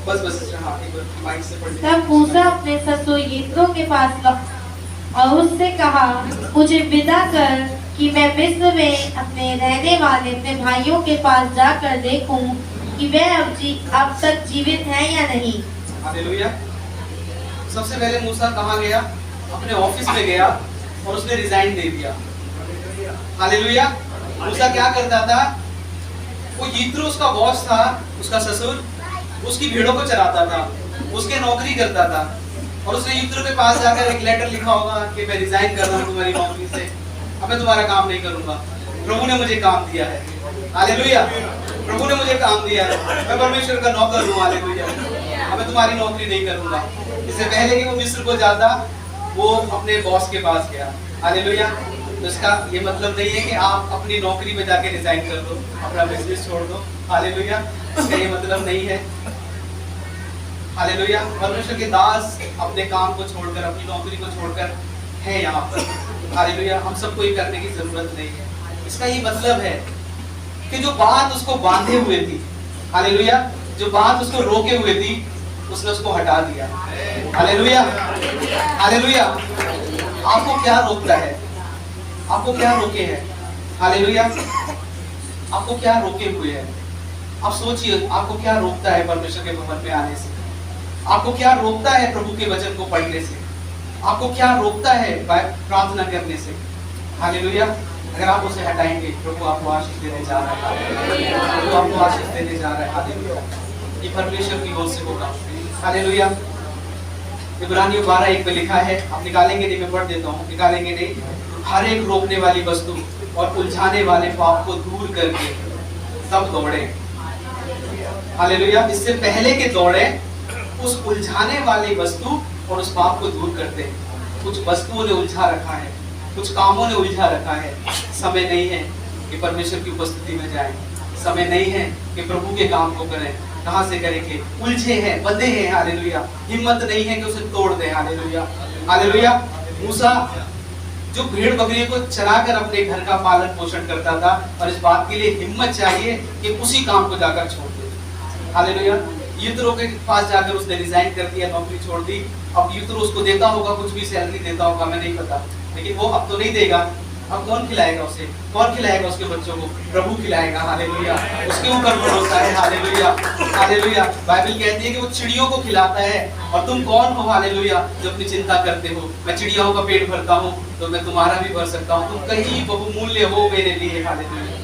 बस हाँ, एक बार माइक से पढ़ लीजिए। तब मूसा अपने ससुर यित्रो के पास लौटा और उससे कहा, मुझे विदा कर कि मैं मिस्र में अपने रहने वाले अपने भाइयों के पास जाकर देखूं कि वे अब तक जीवित हैं या नहीं। हालेलुया। सबसे पहले मूसा कहाँ गया? अपने ऑफिस में गया और उसने रिजाइन दे दिया। हालेलुया। मूसा क्या करता था? वो यित्रो उसका बॉस था, उसका ससुर, उसकी भेड़ों को चराता था, उसके नौकरी करता था, और उसने यित्रो के पास जाकर एक लेटर लिखा होगा कि मैं रिजाइन कर रहा हूँ तुम्हारी नौकरी से, अब मैं तुम्हारा काम नहीं करूंगा, प्रभु ने मुझे काम दिया है। हालेलुया। प्रभु ने मुझे काम दिया है, मैं परमेश्वर का नौकर हूँ। हालेलुया। अब मैं तुम्हारी नौकरी नहीं करूंगा। इससे पहले कि वो मिस्र को जाता, वो अपने बॉस के पास गया। हालेलुया। तो इसका ये मतलब नहीं है कि आप अपनी नौकरी में जाके रिजाइन कर दो, अपना बिजनेस छोड़ दो। हालेलुया। इसका ये मतलब नहीं है। हालेलुया। परमेश्वर के दास अपने काम को छोड़कर, अपनी नौकरी को छोड़कर है यहाँ पर। हालेलुया। हम सबको ये करने की जरूरत नहीं है। इसका ये मतलब है कि जो बात उसको बांधे हुए थी, हालेलुया, जो बात उसको रोके हुए थी, उसने उसको हटा दिया। हालेलुया। हालेलुया। आपको क्या रोकता है? आपको क्या रोके है? हालेलुया। आपको क्या रोके हुए है? आप सोचिए, आपको क्या रोकता है परमेश्वर के भवन में आने से? आपको क्या रोकता है प्रभु के वचन को पढ़ने से? आपको क्या रोकता है प्रार्थना करने से? हालेलुया। अगर आप उसे हटाएंगे, प्रभु आपको आशीष देने जा रहा है। प्रभु आपको आशीष देने जा रहा है। हालेलुया। ये परमेश्वर की ओर से होगा। हालेलुया। इब्रानियों 12:1 में लिखा है, आप निकालेंगे नहीं, मैं पढ़ देता हूँ, निकालेंगे नहीं। हर एक रोकने वाली वस्तु और उलझाने वाले पाप को दूर करके सब दौड़े। हालेलुया। इससे पहले के दौड़े उस उलझाने वाली वस्तु और उस पाप को दूर करते हैं। कुछ वस्तुओं ने उलझा रखा है, कुछ कामों ने उलझा रखा है। समय नहीं है कि परमेश्वर की उपस्थिति में जाएं, समय नहीं है कि प्रभु के काम को करें। कहां से करेंगे? उलझे हैं, बंधे हैं। हालेलुया। हिम्मत नहीं है कि उसे तोड़ दें। हालेलुया। हालेलुया। मूसा जो भेड़ बकरियों को चराकर अपने घर का पालन पोषण करता था, और इस बात के लिए हिम्मत चाहिए कि उसी काम को जाकर छोड़ दे। हालेलुया। यित्रो के पास जाकर उसने रिजाइन कर दिया, नौकरी छोड़ दी। अब यित्रो उसको देता होगा, कुछ भी सैलरी देता होगा, मैं नहीं पता, लेकिन वो अब तो नहीं देगा। अब कौन खिलाएगा उसे? कौन खिलाएगा उसके बच्चों को? प्रभु खिलाएगा। हालेलुया। उसके ऊपर भरोसा है। हालेलुया। हालेलुया। बाइबल कहती है कि वो चिड़ियों को खिलाता है, और तुम कौन हो? हालेलुया। जो अपनी चिंता करते हो, मैं चिड़ियों का पेट भरता हूँ तो मैं तुम्हारा भी भर सकता हूँ, तुम कहीं बहुमूल्य हो मेरे लिए। हालेलुया।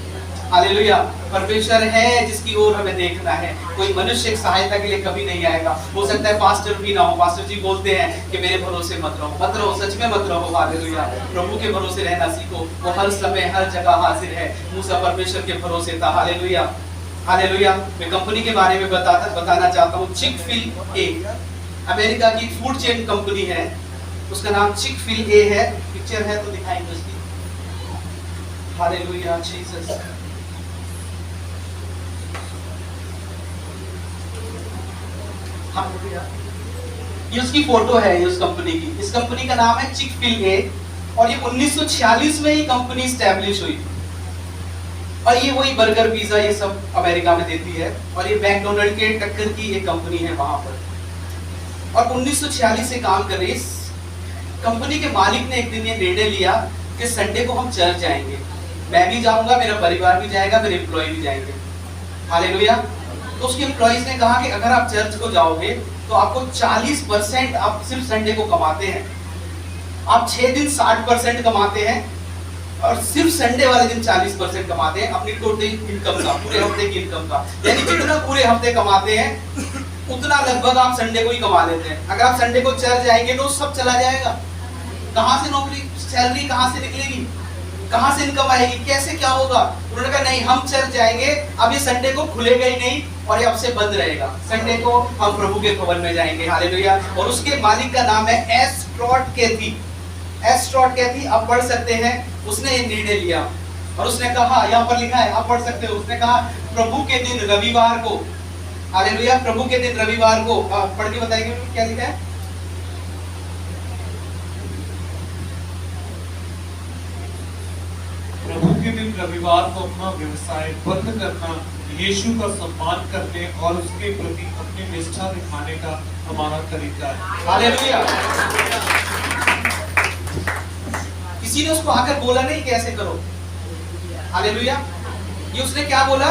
हालेलुया। परमेश्वर है जिसकी ओर हमें देखना है। कोई मनुष्य की सहायता के लिए कभी नहीं आएगा। हो सकता है पास्टर भी ना हो, पास्टर जी बोलते हैं कि मेरे भरोसे मत रहो, मत रहो, सच में मत रहो। हालेलुया। प्रभु के भरोसे रहना सीखो, वो हर समय हर जगह हाजिर है। मूसा परमेश्वर के भरोसे था। हालेलुया। हालेलुया। मैं कंपनी के बारे में बताना चाहता हूँ। चिक-फिल-ए अमेरिका की फूड चेन कंपनी है, उसका नाम चिक-फिल-ए है। पिक्चर है तो दिखाएंगे उसकी। हालेलुया। जीसस। ये उसकी फोटो है, ये उस कंपनी की। इस कंपनी का नाम है चिक-फिल-ए, और ये 1946 में ये कंपनी स्टैब्लिश हुई। और ये वही बर्गर, पिज्जा, ये सब अमेरिका में देती है, और ये मैकडोनल्ड के टक्कर की एक कंपनी है वहां पर, और 1946 से काम कर रही है। कंपनी के मालिक ने एक दिन ये निर्णय लिया कि संडे को हम चर्च जाएंगे। मैं भी जाऊंगा, मेरा परिवार भी जाएगा, मेरे एम्प्लॉय भी जाएंगे। हालेलुया। तो उसके एम्प्लॉइज ने कहा कि अगर आप चर्च को जाओगे तो आपको 40%, आप सिर्फ संडे को कमाते हैं, आप 6 दिन 60% कमाते हैं, और सिर्फ संडे वाले दिन 40% कमाते हैं अपनी टोटल इनकम का, पूरे हफ्ते की इनकम का। यानी जितना पूरे हफ्ते कमाते हैं उतना लगभग आप संडे को ही कमा लेते हैं। अगर आप संडे को चर्च जाएंगे तो सब चला जाएगा। कहाँ से नौकरी, सैलरी कहाँ से निकलेगी, कहाँ से इनकम आएगी, कैसे क्या होगा। उन्होंने कहा नहीं, हम चर्च जाएंगे, अब ये संडे को खुलेगा ही नहीं और ये अब से बंद रहेगा। संडे को हम प्रभु के भवन में जाएंगे, हालेलुया। और उसके मालिक का नाम है एस्ट्रॉट कैथी। एस्ट्रॉट कैथी आप पढ़ सकते हैं। उसने ये निर्णय लिया और उसने कहा, यहाँ पर लिखा है, आप पढ़ सकते हो, उसने कहा प्रभु के दिन रविवार को, हालेलुया, प्रभु के दिन रविवार को, पढ़ के बताएंगे क्या लिखा है। प्रभु के दिन रविवार को अपना व्यवसाय बंद करना यीशु का सम्मान करने और उसके प्रति अपनी निष्ठा दिखाने का हमारा तरीका है। हालेलुया। किसी ने उसको आकर बोला नहीं कि ऐसे करो, हालेलुया। ये उसने क्या बोला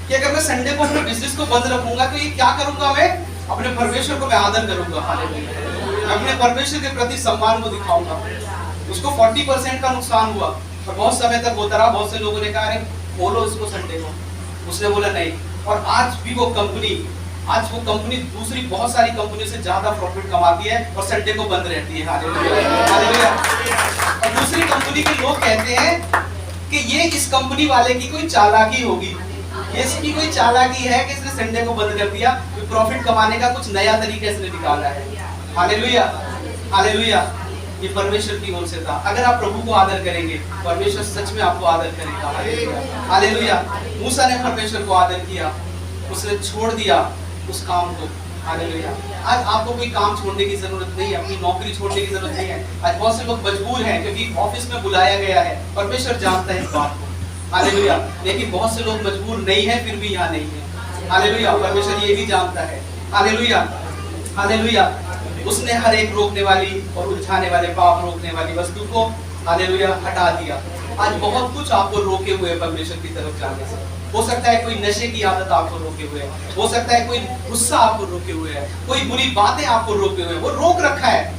कि अगर मैं संडे को अपने बिजनेस को बंद रखूंगा तो ये क्या करूंगा, मैं अपने परमेश्वर को मैं आदर करूंगा, हालेलुया। मैं अपने परमेश्वर के प्रति सम्मान को दिखाऊंगा। उसको 40% का नुकसान हुआ और बहुत समय तक होता रहा। बहुत से लोगों ने कहा अरे खोलो इसको संडे को, उसने बोला नहीं। और आज भी वो कंपनी दूसरी बहुत सारी कंपनियों से ज्यादा प्रॉफिट कमाती है और संडे को बंद रहती है, हालेलुया, हालेलुया। और दूसरी कंपनी के लोग कहते हैं कि ये इस कंपनी वाले की कोई चालाकी होगी, ये इसकी कोई चालाकी है कि इसने संडे को बंद कर दिया, प्रॉफिट कमाने का कुछ नया तरीका इसने निकाला है, हालेलुया, हालेलुया। ये परमेश्वर की ओर से था। अगर आप प्रभु को आदर करेंगे, परमेश्वर सच में आपको आदर करेगा, हालेलुया, हालेलुया। मूसा ने परमेश्वर को आदर किया, उसने छोड़ दिया उस काम को, हालेलुया। आज आपको कोई काम छोड़ने की जरूरत नहीं है, अपनी नौकरी छोड़ने की जरूरत नहीं है। आज बहुत से लोग मजबूर हैं क्योंकि ऑफिस में बुलाया गया है, परमेश्वर जानता है इस बात को, हालेलुया। लेकिन बहुत से लोग मजबूर नहीं है फिर भी यहाँ नहीं है, हालेलुया। परमेश्वर ये भी जानता है, हालेलुया, हालेलुया। उसने हर एक रोकने वाली और उलझाने वाले, पाप रोकने वाली वस्तु को, हालेलुया, हटा दिया। आज बहुत कुछ आपको रोके हुए परमेश्वर की तरफ जाने से। हो सकता है कोई नशे की आदत आपको रोके हुए है, हो सकता है कोई गुस्सा आपको रोके हुए है, कोई बुरी बातें आपको रोके हुए है, वो रोक रखा है,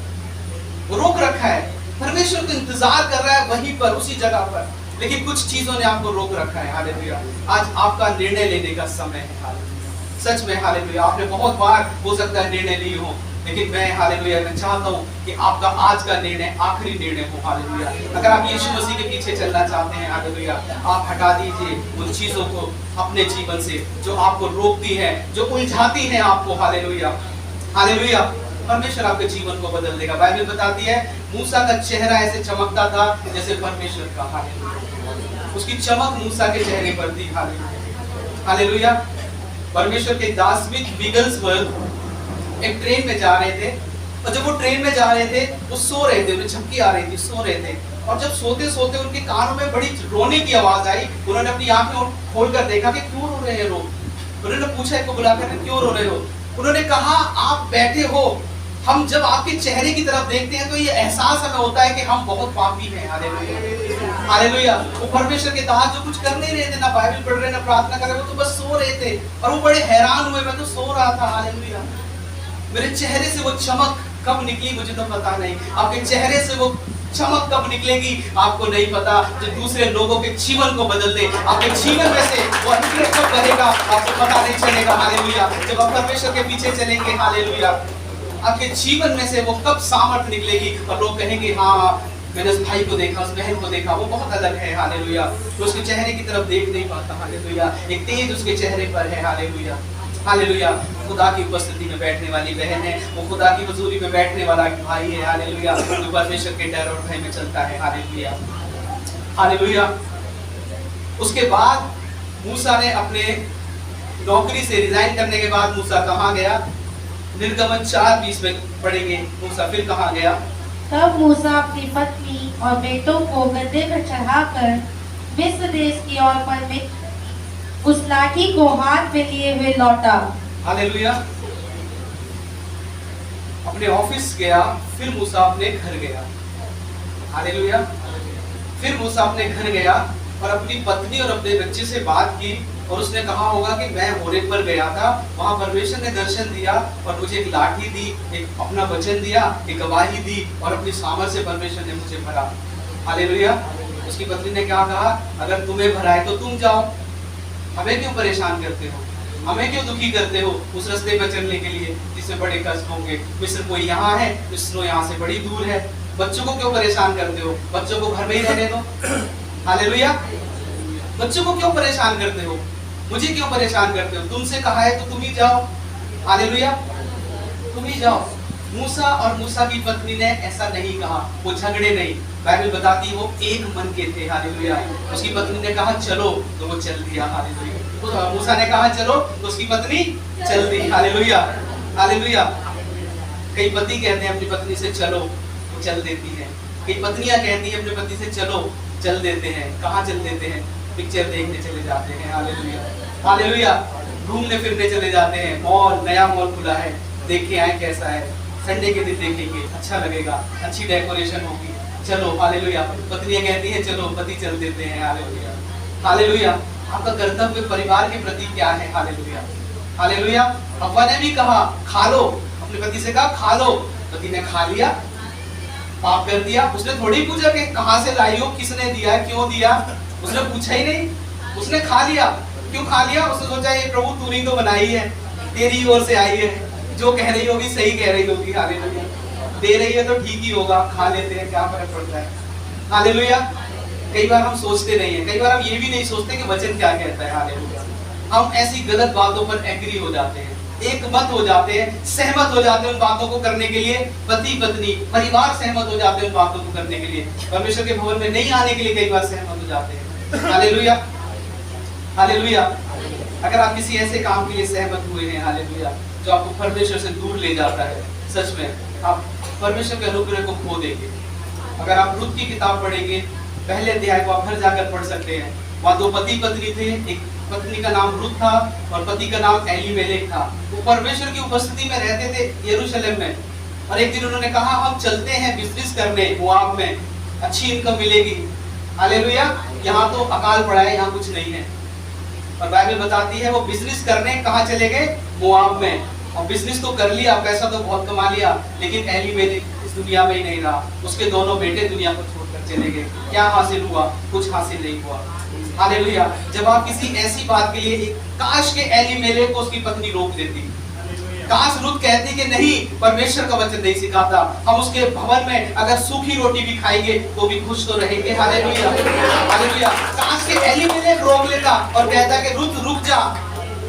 वो रोक रखा है। परमेश्वर को इंतजार कर रहा है वहीं पर, उसी जगह पर, लेकिन कुछ चीजों ने आपको रोक रखा है, हालेलुया। आज आपका निर्णय लेने का समय है, हालेलुया, सच में, हालेलुया। आपने बहुत बार हो सकता है निर्णय लिए हो, लेकिन मैं, हालेलुया, मैं चाहता हूँ कि आपका आज का निर्णय आखिरी निर्णय हो, हालेलुया। अगर आप यीशु मसीह के पीछे चलना चाहते हैं, हालेलुया, आप हटा दीजिए उन चीजों को अपने जीवन से जो आपको रोकती है, जो उलझाती है आपको, हालेलुया, हालेलुया। परमेश्वर आपके जीवन को बदल देगा। बाइबल बताती है मूसा का चेहरा ऐसे चमकता था जैसे परमेश्वर का, हालेलुया। उसकी चमक मूसा के चेहरे पर थी, हालेलुया, हालेलुया। परमेश्वर के दास विगल्सबर्ग एक ट्रेन में जा रहे थे और जब वो ट्रेन में जा रहे थे वो सो रहे थे, उन्हें झपकी आ रही थी, सो रहे थे। और जब सोते सोते उनके कानों में बड़ी रोने की आवाज आई। उन्होंने अपनी आंखें खोलकर देखा कि क्यों रो रहे हैं लोग। उन्होंने पूछा इनको बुलाकर क्यों रो रहे हो। उन्होंने कहा आप बैठे हो, हम जब आपके चेहरे की तरफ देखते हैं तो ये एहसास हमें होता है कि हम बहुत पापी हैं, हालेलुया, हालेलुया। वो परमेश्वर के दास जो कुछ कर नहीं रहे थे, ना बाइबल पढ़ रहे, ना प्रार्थना कर रहे, वो तो बस सो रहे थे। और वो बड़े हैरान हुए, मैं तो सो रहा था, हालेलुया, मेरे चेहरे से वो चमक कब निकली मुझे तो पता नहीं। आपके चेहरे से वो चमक कब निकलेगी आपको नहीं पता, जो दूसरे लोगों के जीवन को बदल दे। आपके जीवन में से वो अनुग्रह कब बहेगा आपको पता नहीं चलेगा, हालेलुया। जब आप परमेश्वर के पीछे चलेंगे, हालेलुया, आपके जीवन में से वो कब सामर्थ निकलेगी और लोग कहेंगे हाँ मैंने उस भाई को देखा, उस बहन को देखा, वो बहुत अलग है, हालेलुया। तो उसके चेहरे की तरफ देख नहीं पाता, हालेलुया, एक तेज उसके चेहरे पर है, हालेलुया, हालेलुया। खुदा की उपस्थिति में बैठने वाली बहन है, वो खुदा की हुजूरी में बैठने वाला भाई है, हालेलुया, जो परमेश्वर के डर और भय में चलता है, हालेलुया, हालेलुया। उसके बाद मूसा ने अपने नौकरी से रिजाइन करने के बाद मूसा कहाँ गया? निर्गमन 4:20 में पढ़ेंगे मूसा फिर कहाँ गया। तब मूसा अपनी पत्नी और बेटों को गद्दे पर चढ़ाकर मिस्र देश की ओर पर उस लाठी को हाथ में लिए हुए लौटा। हालेलुया। अपने ऑफिस गया, फिर मूसा अपने घर गया, हालेलुया। फिर मूसा अपने घर गया और अपनी पत्नी और अपने बच्चे से बात की और उसने कहा होगा कि मैं होरेब पर गया था, वहां परमेश्वर ने दर्शन दिया और मुझे एक लाठी दी, एक अपना वचन दिया, एक गवाही दी और अपनी सामर्थ से परमेश्वर ने मुझे भरा, हालेलुया। उसकी पत्नी ने क्या कहा, अगर तुम्हें भरा है तो तुम जाओ, हमें क्यों परेशान करते हो, हमें क्यों दुखी करते हो उस रास्ते पर चलने के लिए जिसमें बड़े कष्ट होंगे। मिस्र कोई यहाँ है, मिस्र यहाँ से बड़ी दूर है, बच्चों को क्यों परेशान करते हो? बच्चों को घर में ही रहने दो। हालेलुया। बच्चों को क्यों परेशान करते हो? मुझे क्यों परेशान करते हो? तुमसे कहा है तो तुम ही जाओ। हालेलुया, तुम ही जाओ। मूसा और मूसा की पत्नी ने ऐसा नहीं कहा, वो झगड़े नहीं। बाइबल बताती है वो एक मन के थे। हालेलुया। उसकी पत्नी ने कहा चलो तो वो चल दिया। हालेलुया। मूसा ने कहा चलो तो उसकी पत्नी चल दी। Hallelujah, hallelujah. कई पति कहते हैं अपनी पत्नी से चलो, वो चल देती है। कई पत्नियां कहती हैं अपने पति से चलो, चल देते हैं। कहाँ चल देते हैं? पिक्चर देखने चले जाते हैं। Hallelujah, hallelujah. घूमने फिरने चले जाते हैं। मॉल, नया मॉल खुला है, देख के आए कैसा है, संडे के दिन देखेंगे, अच्छा लगेगा, अच्छी डेकोरेशन होगी, चलो। हालेलुया। पत्नियां कहती हैं चलो, पति चल देते हैं। Hallelujah, hallelujah. आपका कर्तव्य परिवार के प्रति क्या है? Hallelujah, hallelujah. हव्वा ने भी कहा खा लो, अपने पति से कहा खा लो, पति ने खा लिया, पाप कर दिया। उसने थोड़ी पूछा कि कहां से लाई हो, किसने दिया, क्यों दिया, उसने पूछा ही नहीं, उसने खा लिया। क्यों खा लिया? उसने सोचा ये प्रभु तूने तो बनाई है, तेरी ओर से आई है, जो कह रही होगी सही कह रही होगी। हालेलुया। दे रही है तो ठीक ही होगा, खा लेते हैं, क्या फर्क पड़ता है। हालेलुया। कई बार हम सोचते नहीं है, कई बार हम ये भी नहीं सोचते कि वचन क्या कहता है। हालेलुया। हम ऐसी गलत बातों पर एग्री हो जाते हैं, एक मत हो जाते हैं, सहमत हो जाते हैं उन बातों को करने के लिए। पति पत्नी परिवार सहमत हो जाते हैं उन बातों को करने के लिए। परमेश्वर के भवन में नहीं आने के लिए कई बार सहमत हो जाते हैं। Hallelujah, hallelujah. अगर आप किसी ऐसे काम के लिए सहमत हुए हैं, हालेलुया, जो आपको परमेश्वर से दूर ले जाता है, सच में आप परमेश्वर के अनुग्रह को खो देंगे। अगर आप रुत की किताब पढ़ेंगे, पहले अध्याय को आप घर जाकर पढ़ सकते हैं। वहाँ दो पति पत्नी थे, एक पत्नी का नाम रुत था और पति का नाम एलीमेलेक था। वो परमेश्वर की उपस्थिति में रहते थे यरूशलेम में। और एक दिन उन्होंने कहा हम चलते हैं बिजनेस करने मोआब में, अच्छी इनकम मिलेगी। हालेलुया। यहाँ तो अकाल पड़ा है, यहाँ कुछ नहीं है। और बाइबल बताती है वो बिजनेस करने कहाँ चले गए? मोआब में। और बिजनेस तो कर लिया, पैसा तो बहुत कमा लिया, लेकिन एलीमेलेक इस दुनिया में ही नहीं रहा। उसके दोनों बेटे दुनिया को छोड़कर चले गए। क्या हासिल हुआ? कुछ हासिल नहीं हुआ। हालेलुया। जब आप किसी ऐसी बात के लिए, काश के एलीमेलेक को उसकी पत्नी रोक देती, काश रुत कहती कि नहीं, परमेश्वर का वचन नहीं सिखाता, हम उसके भवन में अगर सूखी रोटी भी खाएंगे तो भी खुश तो रहेंगे। Hallelujah, hallelujah. काश के एलीमेलेक रोक लेता और कहता कि रुत रुक जा,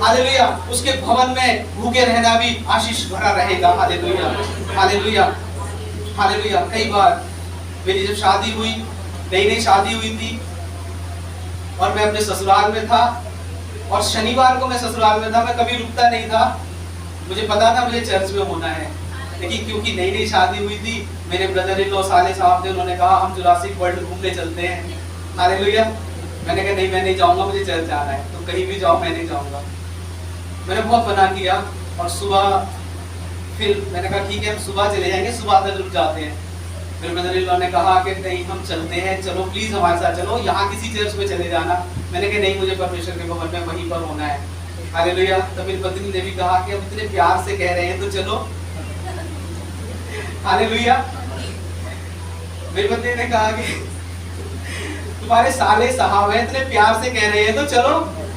हालेलुया, उसके भवन में भूखे रहना भी आशीष भरा रहेगा। Hallelujah, hallelujah, hallelujah. कई बार मेरी जब शादी हुई, नई शादी हुई थी और मैं अपने ससुराल में था, और शनिवार को मैं ससुराल में था, मैं कभी रुकता नहीं था, मुझे पता था मुझे चर्च में होना है। लेकिन क्योंकि नई शादी हुई थी, मेरे ब्रदर इन लॉ साले साहब थे, उन्होंने कहा हम जुरासिक वर्ल्ड घूमने चलते हैं। हालेलुया। मैंने कहा नहीं, मैं नहीं जाऊंगा, मुझे चर्च जाना है। तो कहीं भी जाओ, मैं नहीं जाऊंगा। मैंने बहुत मना किया और सुबह फिर मैंने कहा ठीक है हम सुबह चले जाएंगे, सुबह तक रुक जाते हैं। फिर ब्रदर इन लॉ ने कहा कि नहीं हम चलते हैं, चलो प्लीज हमारे साथ चलो, यहाँ किसी चर्च में चले जाना। मैंने कहा नहीं, मुझे परमेश्वर के भवन में वहीं पर होना है। हालेलुया। तो मेरी पत्नी ने भी कहा कि हम इतने प्यार से कह रहे हैं तो चलो। हालेलुया। मेरी पत्नी ने कहा कि तुम्हारे साले साहब हैं, इतने प्यार से कह रहे हैं तो चलो,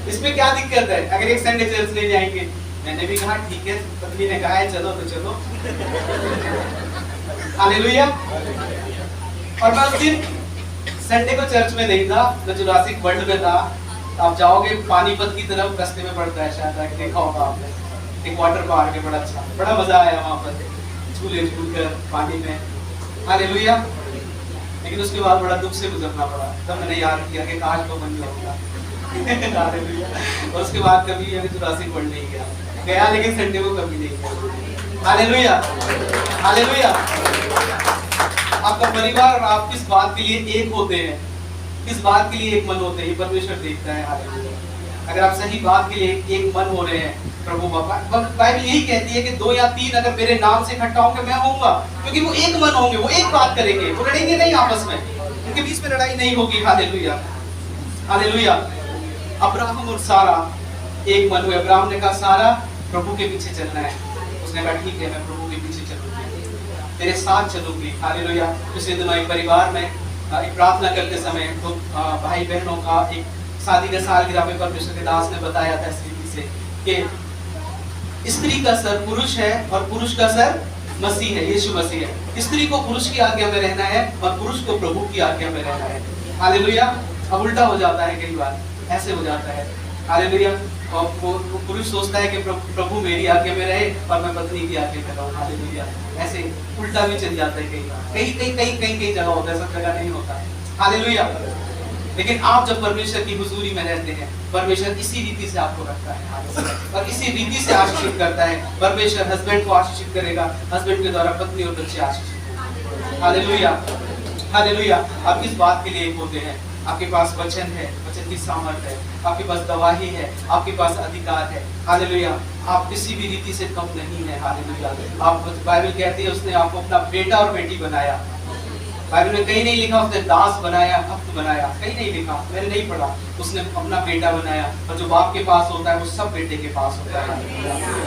इसमें क्या दिक्कत है अगर एक संडे चर्च ले जाएंगे। मैंने भी कहा ठीक है, पत्नी ने कहा है चलो तो चलो। हालेलुया। और मैं उस दिन संडे को चर्च में नहीं था, मैं जुरासिक वर्ल्ड में था। आप जाओगे पानीपत की तरफ, रास्ते में पड़ता है, शायद देखा होगा आपने, एक वाटर पार्क है, बड़ा अच्छा, बड़ा मजा आया वहां पर, झूले झूलकर पानी में। हालेलुया। लेकिन उसके बाद बड़ा दुख से गुजरना पड़ा। तब मैंने याद किया कि काश वो बन होगा। हालेलुया। और उसके बाद कभी अभी जुरासिक वर्ल्ड नहीं गया, लेकिन संडे को कभी नहीं गया। Hallelujah, hallelujah. आपका परिवार और आप किस बात के लिए एक होते हैं, किस बात के लिए एक मन होते हैं, परमेश्वर देखता है। हालेलुया। अगर आप सही बात के लिए एक मन हो रहे हैं, प्रभु बाइबल यही कहती है कि 2 या 3 अगर मेरे नाम से इकट्ठा होंगे मैं होऊंगा, क्योंकि वो एक मन होंगे, वो एक बात करेंगे, वो लड़ेंगे नहीं आपस में, उनके बीच में लड़ाई नहीं होगी। Hallelujah, hallelujah. अब्राहम और सारा एक मन हुए। अब्राहम ने कहा सारा प्रभु के पीछे चलना है, उसने कहा ठीक है मैं प्रभु के पीछे चलूंगी, तेरे साथ चलूंगी। हालेलुया। पिछले दिनों एक परिवार में एक प्रार्थना करते समय तो भाई बहनों का एक शादी का सालगिरह में परमेश्वर के दास ने बताया था इस रीति से कि स्त्री का सर पुरुष है और पुरुष का सर मसीह है, यीशु मसीह है। स्त्री को पुरुष की आज्ञा में रहना है और पुरुष को प्रभु की आज्ञा में रहना है। हालेलुया। अब उल्टा हो जाता है, कई बार ऐसे हो जाता है। हालेलुया। और पुरुष सोचता है कि प्रभु मेरी आज्ञा में रहे और मैं पत्नी की आज्ञा में रहूं। हालेलुया। ऐसे उल्टा भी चल जाता है कई बार। कई जगह होता है, सब जगह नहीं होता। हालेलुया। लेकिन आप जब परमेश्वर की हुजूरी में रहते हैं, परमेश्वर इसी रीति से आपको रखता है और इसी रीति से आशीषित करता है। परमेश्वर हस्बैंड को आशीषित करेगा, हस्बैंड के द्वारा पत्नी और बच्चे आशीषित होंगे। हालेलुया। हालेलुया। आप किस बात के लिए होते हैं? आपके पास वचन है, वचन की सामर्थ्य है, आपके पास गवाही है, आपके पास अधिकार है। हालेलुया। आप किसी भी रीति से कम नहीं है। हालेलुया। आप, बाइबल कहती है उसने आपको अपना बेटा और बेटी बनाया। बाइबल में कहीं नहीं लिखा उसने दास बनाया, भक्त बनाया, कहीं नहीं लिखा, मैंने नहीं पढ़ा। उसने अपना बेटा बनाया। और जो बाप के पास होता है वो सब बेटे के पास होता है।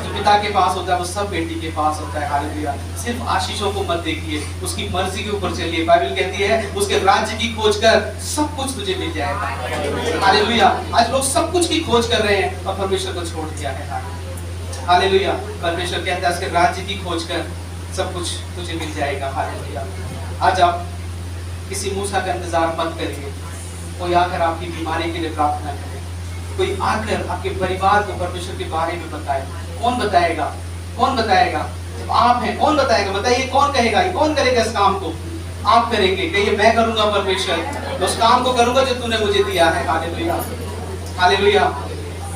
जो पिता के पास होता है वो सब बेटी के पास होता है। हालेलुया। सिर्फ आशीषों को मत देखिए, उसकी मर्जी के ऊपर चलिए। बाइबल कहती है उसके राज्य की खोज कर, सब कुछ तुझे मिल जाएगा। हालेलुया। आज लोग सब कुछ की खोज कर रहे हैं और परमेश्वर को छोड़ दिया है। हालेलुया। परमेश्वर कहता है उसके राज्य की खोज कर, सब कुछ तुझे मिल जाएगा। हालेलुया। आज आप किसी मूसा का इंतजार मत करिए। कोई आकर आपकी बीमारी के लिए प्रार्थना करे, कोई आकर आपके परिवार को परमेश्वर के बारे में बताए। कौन बताएगा? कौन बताएगा? जब आप हैं, कौन बताएगा? बताइए, कौन कहेगा? कौन करेगा इस काम को? आप करेंगे। कहिए मैं करूंगा परमेश्वर, मैं उस काम को करूंगा जो तूने मुझे दिया है। हालेलुया। हालेलुया।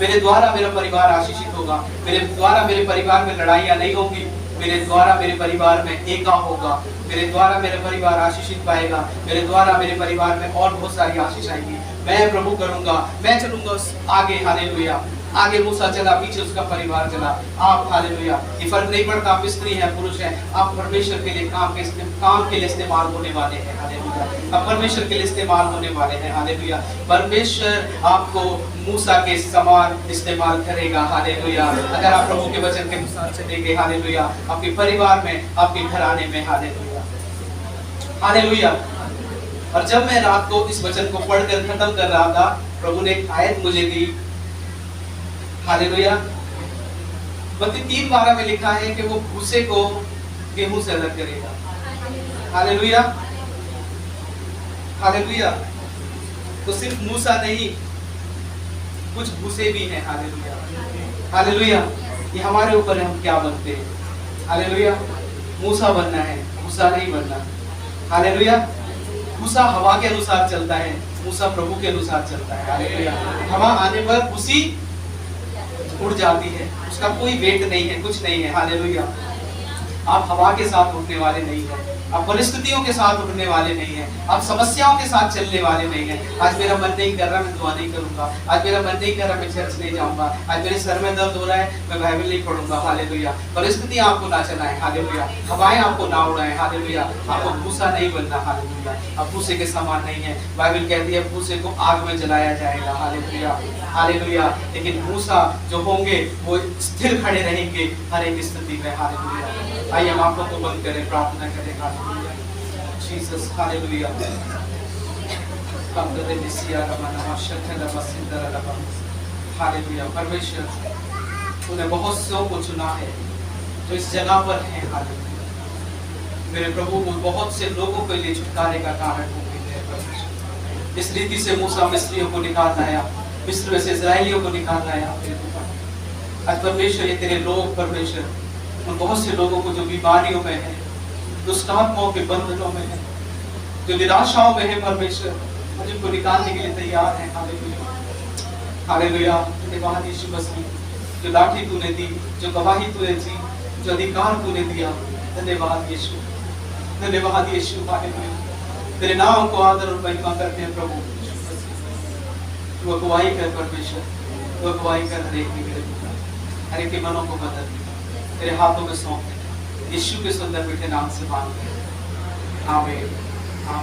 मेरे द्वारा मेरा परिवार आशीषित होगा। मेरे द्वारा मेरे परिवार में लड़ाइयां नहीं होंगी। मेरे द्वारा मेरे परिवार में एका होगा। मेरे द्वारा मेरा परिवार आशीषित पाएगा। मेरे द्वारा मेरे परिवार में और बहुत सारी आशीष आएगी। मैं प्रभु करूंगा, मैं चलूंगा आगे। हालेलुया। आगे मूसा चला, पीछे उसका परिवार चला। आप, हालेलुया, ये फर्क नहीं पड़ता आप स्त्री हैं पुरुष हैं, आप परमेश्वर के लिए काम के लिए इस्तेमाल होने वाले हैं। हालेलुया। आप परमेश्वर के लिए इस्तेमाल होने वाले हैं। हालेलुया। परमेश्वर आपको मूसा के समान इस्तेमाल करेगा। हालेलुया। अगर आप प्रभु के वचन के अनुसार चलेंगे। हालेलुया। आपके परिवार में, आपके घराने में। हालेलुया। हालेलुया। और जब मैं रात को इस वचन को पढ़कर खत्म कर रहा था, प्रभु ने एक आयत मुझे दी। हालेलुया। मत्ती 3:12 में लिखा है कि वो भूसे को गेहूं से अलग करेगा। हालेलुया। हालेलुया। तो सिर्फ मूसा नहीं, कुछ भूसे भी हैं। हालेलुया। हालेलुया। ये हमारे ऊपर है, हम क्या बनते हैं। हालेलुया। मूसा बनना है, भूसा नहीं बनना। हालेलुया। भूसा हवा के अनुसार चलता है, मूसा प्रभु के अनुसार चलता है। हालेलुया। हवा आने पर भूसी उड़ जाती है, उसका कोई वेट नहीं है, कुछ नहीं है। हालेलुया। आप हवा के साथ उठने वाले नहीं हैं, आप परिस्थितियों के साथ उठने वाले नहीं हैं, आप समस्याओं के साथ चलने वाले नहीं हैं। आज मेरा मन नहीं कर रहा, मैं दुआ नहीं करूंगा। आज मेरा मन नहीं कर रहा, मैं चर्च नहीं जाऊंगा। आज मेरे सर में दर्द हो रहा है, मैं बाइबल नहीं पढ़ूंगा। हालेलुया। परिस्थितियां आपको ना चलाएं। हालेलुया। हवाएं आपको ना उड़ाएं। हालेलुया। आपको भूसा नहीं बनना। हालेलुया। आप भूसे के समान नहीं है। बाइबल कहती है भूसे को आग में जलाया जाएगा। हालेलुया। हालेलुया। लेकिन मूसा जो होंगे वो स्थिर खड़े रहेंगे हर एक स्थिति में। हालेलुया। आइए हम आंखों को बंद करें, प्रार्थना करें। हालेलुया। जीसस। हालेलुया। हालेलुया। परमेश्वर तूने बहुत सौ को चुना है जो इस जगह पर है। हालेलुया। मेरे प्रभु को बहुत से लोगों के लिए छुटकारे का कारण होंगे। परमेश्वर इस रीति से मूसा मिस्रियों को निकाल लाया, मिस्र से इजराइलियों को निकाल लाया। आज परमेश्वर ये तेरे लोग, परमेश्वर उन बहुत से लोगों को जो बीमारियों में है, दुष्टात्माओं के बंधनों में है, जो निराशाओं में है, परमेश्वर जिनको निकालने के लिए तैयार है। हालेलुया। हालेलुया। धन्यवाद यीशु मसीह, जो लाठी तूने दी, जो गवाही तूने दी, जो अधिकार तूने दिया। धन्यवाद यीशु। धन्यवाद यीशु। हालेलुया। तेरे नाम को आदर और महिमा करते हैं प्रभु। तू अगुवाई कर परमेश्वर, तू अगुवाई कर। हर एक के मनों को बदल तेरे हाथों में सौंप यीशु के सुंदर मीठे नाम से मांगते हैं। आमीन।